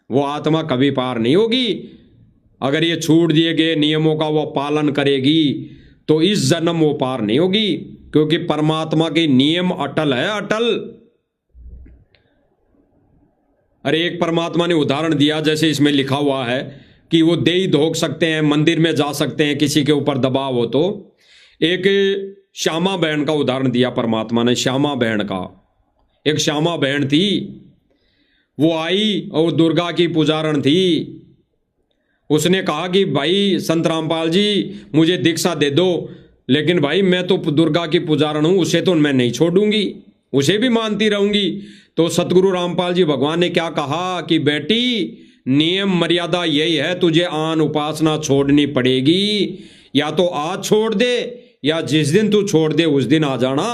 वो आत्मा कभी पार नहीं होगी। अगर ये छूट दिए गए नियमों का वो पालन करेगी तो इस जन्म वो पार नहीं होगी, क्योंकि परमात्मा के नियम अटल है, अटल। अरे एक परमात्मा ने उदाहरण दिया, जैसे इसमें लिखा हुआ है कि वो देही धोख सकते हैं, मंदिर में जा सकते हैं किसी के ऊपर दबाव हो तो। एक श्यामा बहन का उदाहरण दिया परमात्मा ने। श्यामा बहन का, एक श्यामा बहन थी, वो आई और दुर्गा की पुजारण थी। उसने कहा कि भाई संत रामपाल जी मुझे दीक्षा दे दो, लेकिन भाई मैं तो दुर्गा की पुजारण हूं, उसे तो मैं नहीं छोड़ूंगी, उसे भी मानती रहूंगी। तो सतगुरु रामपाल जी भगवान ने क्या कहा कि बेटी नियम मर्यादा यही है, तुझे आन उपासना छोड़नी पड़ेगी, या तो आज छोड़ दे या जिस दिन तू छोड़ दे उस दिन आ जाना।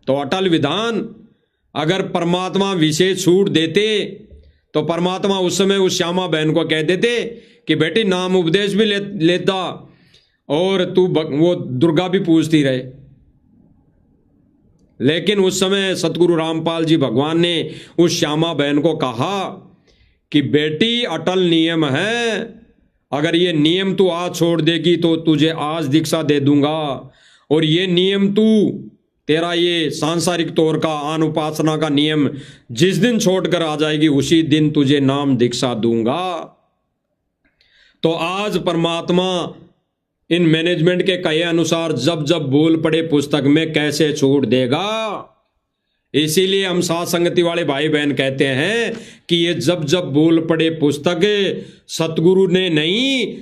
तो अटल विधान, अगर परमात्मा विशेष छूट देते तो परमात्मा उस समय उस श्यामा बहन को कह देते कि बेटी नाम उपदेश भी लेता और तू वो दुर्गा भी पूजती रहे। लेकिन उस समय सतगुरु रामपाल जी भगवान ने उस श्यामा बहन को कहा कि बेटी अटल नियम है, अगर ये नियम तू आज छोड़ देगी तो तुझे आज दीक्षा दे दूंगा, और ये नियम तू तेरा ये सांसारिक तौर का आन उपासना का नियम जिस दिन छोड़कर आ जाएगी उसी दिन तुझे नाम दीक्षा दूंगा। तो आज परमात्मा इन मैनेजमेंट के कहे अनुसार जब जब बोल पड़े पुस्तक में कैसे छोड़ देगा। इसीलिए हम साथ संगति वाले भाई बहन कहते हैं कि ये जब जब बोल पड़े पुस्तक सतगुरु ने नहीं,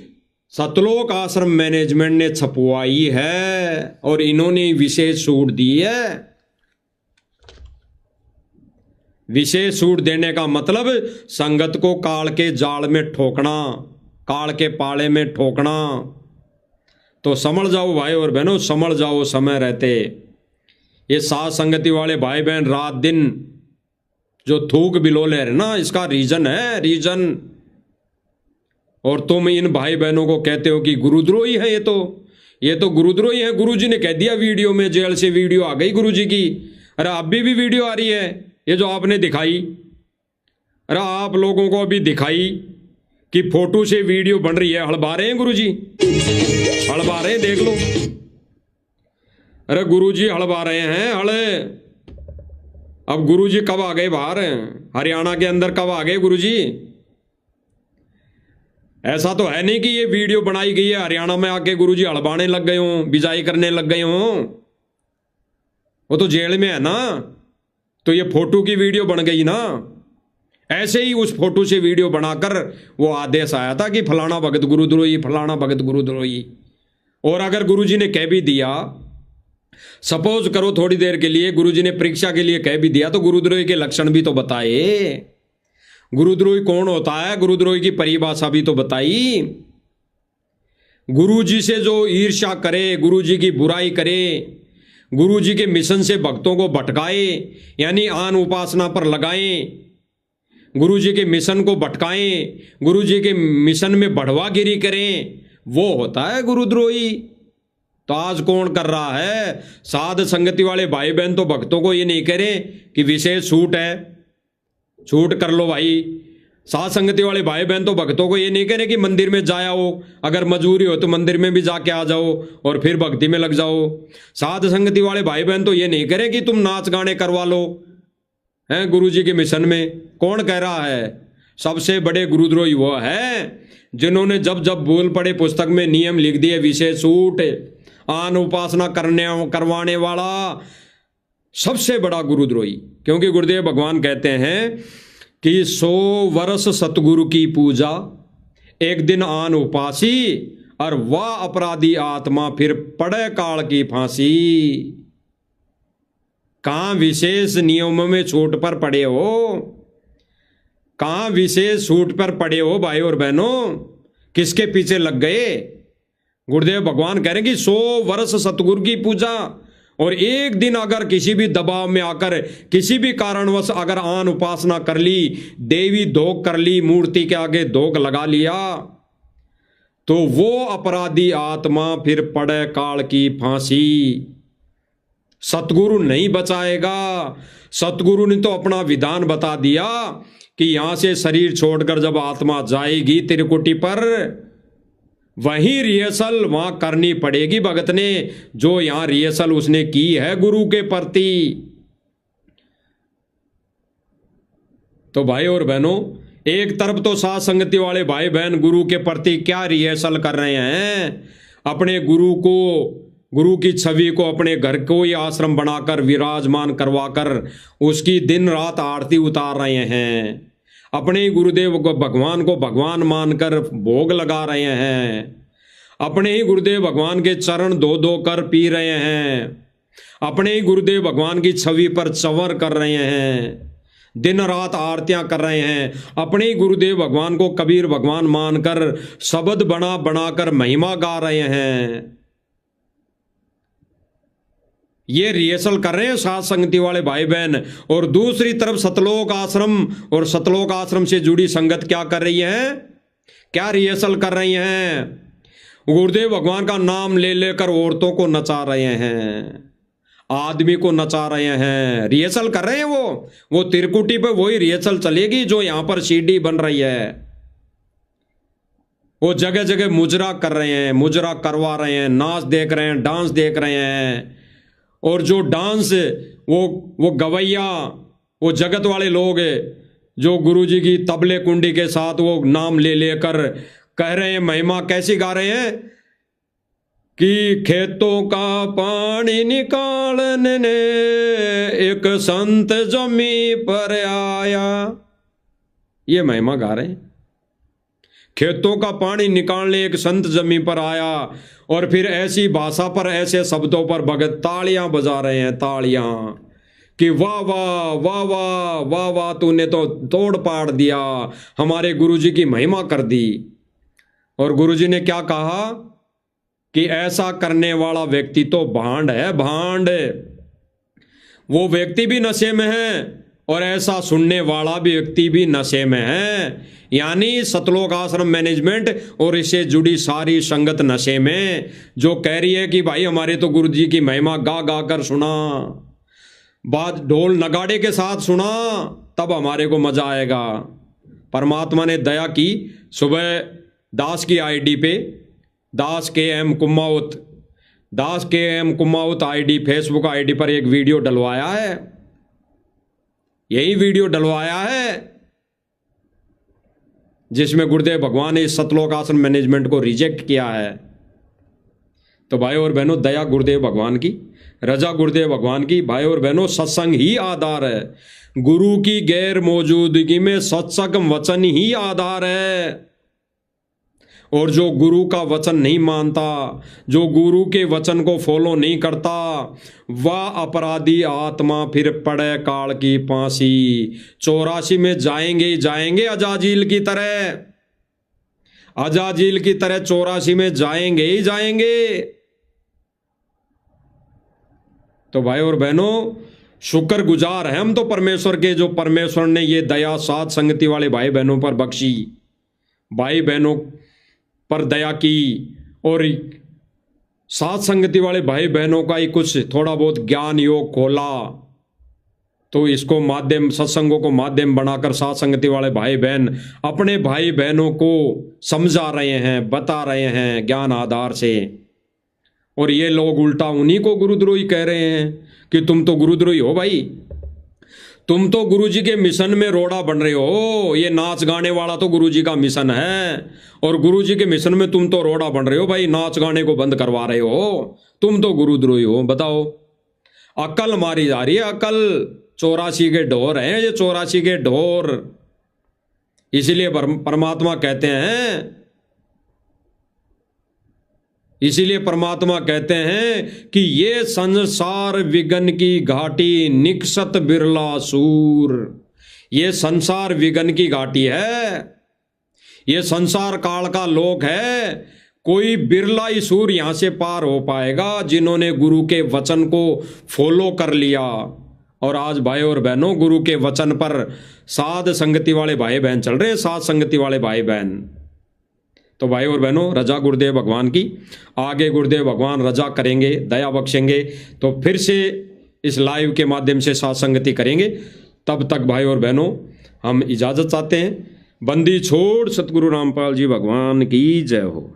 सतलोक आश्रम मैनेजमेंट ने छपवाई है और इन्होंने विशेष छूट दी है। विशेष छूट देने का मतलब संगत को काल के जाल में ठोकना, काल के पाले में ठोकना। तो समझ जाओ भाई और बहनों, समझ जाओ समय रहते। ये साथ संगति वाले भाई बहन रात दिन जो थूक बिलो ले रहे ना, इसका रीजन है, रीजन। और तुम इन भाई बहनों को कहते हो कि गुरुद्रोही है, ये तो गुरुद्रोही है। गुरुजी ने कह दिया वीडियो में, जेल से वीडियो आ गई गुरुजी की। अरे अभी भी वीडियो आ रही है, ये जो आपने दिखाई, अरे आप लोगों को अभी दिखाई कि फोटो से वीडियो बन रही है। हड़बा रहे हैं गुरुजी, हड़बा रहे हैं, देख लो। अरे गुरुजी हड़बा रहे हैं हड़े। अब गुरुजी कब आ गए बाहर, हरियाणा के अंदर कब आ गए गुरुजी? ऐसा तो है नहीं कि ये वीडियो बनाई गई है हरियाणा में आके गुरुजी हड़बाने लग गए हों, बिजाई करने लग गए हों। वो तो जेल में है ना, तो ये फोटो की वीडियो बन गई ना। ऐसे ही उस फोटो से वीडियो बनाकर वो आदेश आया था कि फलाना भगत गुरुद्रोही, फलाना भगत गुरुद्रोही। और अगर गुरुजी ने कह भी दिया, सपोज करो थोड़ी देर के लिए गुरुजी ने परीक्षा के लिए कह भी दिया, तो गुरुद्रोही के लक्षण भी तो बताए। गुरुद्रोही कौन होता है, गुरुद्रोही की परिभाषा भी तो बताई। गुरुजी से जो ईर्ष्या करे, गुरुजी की बुराई करे, गुरुजी के मिशन से भक्तों को भटकाए, यानी आन उपासना पर लगाएं, गुरुजी के मिशन को भटकाएं, गुरुजी के मिशन में बढ़वागिरी करें, वो होता है गुरुद्रोही। तो आज कौन कर रहा है? साध संगति वाले भाई बहन तो भक्तों को ये नहीं कह रहे कि विशेष छूट है, छूट कर लो भाई। साध संगति वाले भाई बहन तो भक्तों को ये नहीं कह रहे कि मंदिर में जाओ, अगर मजबूरी हो तो मंदिर में भी जाके आ जाओ और फिर भक्ति में लग जाओ। साध संगति वाले भाई बहन तो ये नहीं कह रहे कि तुम नाच गाने करवा लो हैं गुरुजी के मिशन में। कौन कह रहा है? सबसे बड़े गुरुद्रोही वो है जिन्होंने जब जब बोल पड़े पुस्तक में नियम लिख दिए विशेष छूट, आन उपासना करवाने वाला सबसे बड़ा गुरुद्रोही। क्योंकि गुरुदेव भगवान कहते हैं कि 100 वर्ष सतगुरु की पूजा, एक दिन आन उपासी, और वह अपराधी आत्मा फिर पड़े काल की फांसी। कहां विशेष नियमों में छूट पर पड़े हो, कहां विशेष छूट पर पड़े हो भाई और बहनों, किसके पीछे लग गए? गुरुदेव भगवान कह रहे हैं कि 100 वर्ष सतगुरु की पूजा, और एक दिन अगर किसी भी दबाव में आकर किसी भी कारणवश अगर आन उपासना कर ली, देवी धोख कर ली, मूर्ति के आगे धोख लगा लिया, तो वो अपराधी आत्मा फिर पड़े काल की फांसी। सतगुरु नहीं बचाएगा। सतगुरु ने तो अपना विधान बता दिया कि यहां से शरीर छोड़कर जब आत्मा जाएगी त्रिकुटी पर, वहीं रिहर्सल वहां करनी पड़ेगी भगत ने, जो यहां रिहर्सल उसने की है गुरु के प्रति। तो भाई और बहनों, एक तरफ तो साथ संगति वाले भाई बहन गुरु के प्रति क्या रिहर्सल कर रहे हैं, अपने गुरु को, गुरु की छवि को अपने घर को ही आश्रम बनाकर विराजमान करवाकर उसकी दिन रात आरती उतार रहे हैं, अपने ही गुरुदेव को भगवान मानकर भोग लगा रहे हैं, अपने ही गुरुदेव भगवान के चरण धो धो कर पी रहे हैं, अपने ही गुरुदेव भगवान की छवि पर चंवर कर रहे हैं, दिन रात आरतियां कर रहे हैं, अपने ही गुरुदेव भगवान को कबीर भगवान मानकर शब्द बना बनाकर महिमा गा रहे हैं। ये रिहर्सल कर रहे हैं साध संगति वाले भाई बहन। और दूसरी तरफ सतलोक आश्रम और सतलोक आश्रम से जुड़ी संगत क्या कर रही है? क्या रिहर्सल कर रही हैं? गुरुदेव भगवान का नाम ले लेकर औरतों को नचा रहे हैं, आदमी को नचा रहे हैं, रिहर्सल कर रहे हैं। वो तिरकुटी पे वही रिहर्सल चलेगी जो यहां पर सीडी बन रही है। वो जगह जगह मुजरा कर रहे हैं, मुजरा करवा रहे हैं, नाच देख रहे हैं, डांस देख रहे हैं। और जो डांस वो गवैया, वो जगत वाले लोग जो गुरुजी की तबले कुंडी के साथ वो नाम ले लेकर कह रहे हैं, महिमा कैसी गा रहे हैं कि खेतों का पानी निकालने ने एक संत जमी पर आया। ये महिमा गा रहे हैं, खेतों का पानी निकालने एक संत जमी पर आया। और फिर ऐसी भाषा पर, ऐसे शब्दों पर भगत तालियां बजा रहे हैं, तालियां कि वाह वाह वाह वाह वाह वाह, तूने तो तोड़ पाड़ दिया, हमारे गुरुजी की महिमा कर दी। और गुरुजी ने क्या कहा कि ऐसा करने वाला व्यक्ति तो भांड है, भांड। वो व्यक्ति भी नशे में है और ऐसा सुनने वाला भी व्यक्ति भी नशे में है। यानी सतलोक आश्रम मैनेजमेंट और इससे जुड़ी सारी संगत नशे में, जो कह रही है कि भाई हमारे तो गुरुजी की महिमा गा गा कर सुना, बात ढोल नगाड़े के साथ सुना, तब हमारे को मजा आएगा। परमात्मा ने दया की, सुबह दास की आईडी पे, दास के एम कुमाऊत, दास के एम कुमाऊत आईडी, फेसबुक आईडी पर एक वीडियो डलवाया है। यही वीडियो डलवाया है जिसमें गुरुदेव भगवान ने इस सतलोक आश्रम मैनेजमेंट को रिजेक्ट किया है। तो भाई और बहनों, दया गुरुदेव भगवान की, रजा गुरुदेव भगवान की। भाई और बहनों, सत्संग ही आधार है। गुरु की गैर मौजूदगी में सत्संग वचन ही आधार है। और जो गुरु का वचन नहीं मानता, जो गुरु के वचन को फॉलो नहीं करता, वह अपराधी आत्मा फिर पड़े काल की फांसी। 84 में जाएंगे ही जाएंगे, अजाजील की तरह, अजाजील की तरह 84 में जाएंगे ही जाएंगे। तो भाई और बहनों, शुक्र गुजार है हम तो परमेश्वर के, जो परमेश्वर ने ये दया साध संगति वाले भाई बहनों पर बख्शी, भाई बहनों पर दया की। और साथ संगति वाले भाई बहनों का ही कुछ थोड़ा बहुत ज्ञान योग खोला, तो इसको माध्यम, सत्संगों को माध्यम बनाकर साथ संगति वाले भाई बहन अपने भाई बहनों को समझा रहे हैं, बता रहे हैं ज्ञान आधार से। और ये लोग उल्टा उन्हीं को गुरुद्रोही कह रहे हैं कि तुम तो गुरुद्रोही हो भाई, तुम तो गुरुजी के मिशन में रोड़ा बन रहे हो। ये नाच गाने वाला तो गुरुजी का मिशन है, और गुरुजी के मिशन में तुम तो रोड़ा बन रहे हो भाई, नाच गाने को बंद करवा रहे हो, तुम तो गुरुद्रोही हो। बताओ, अकल मारी जा रही है, अकल। 84 के ढोर हैं ये, 84 के ढोर। इसीलिए परमात्मा कहते हैं, इसीलिए परमात्मा कहते हैं कि ये संसार विघन की घाटी निकसत बिरला सूर। ये संसार विघन की घाटी है, ये संसार काल का लोक है। कोई बिरला ही सूर यहां से पार हो पाएगा जिन्होंने गुरु के वचन को फॉलो कर लिया। और आज भाई और बहनों, गुरु के वचन पर साध संगति वाले भाई बहन चल रहे हैं, साध संगति वाले भाई बहन। तो भाई और बहनों, रजा गुरुदेव भगवान की। आगे गुरुदेव भगवान रजा करेंगे, दया बख्शेंगे, तो फिर से इस लाइव के माध्यम से साथ संगति करेंगे। तब तक भाई और बहनों, हम इजाज़त चाहते हैं। बंदी छोड़ सतगुरु रामपाल जी भगवान की जय हो।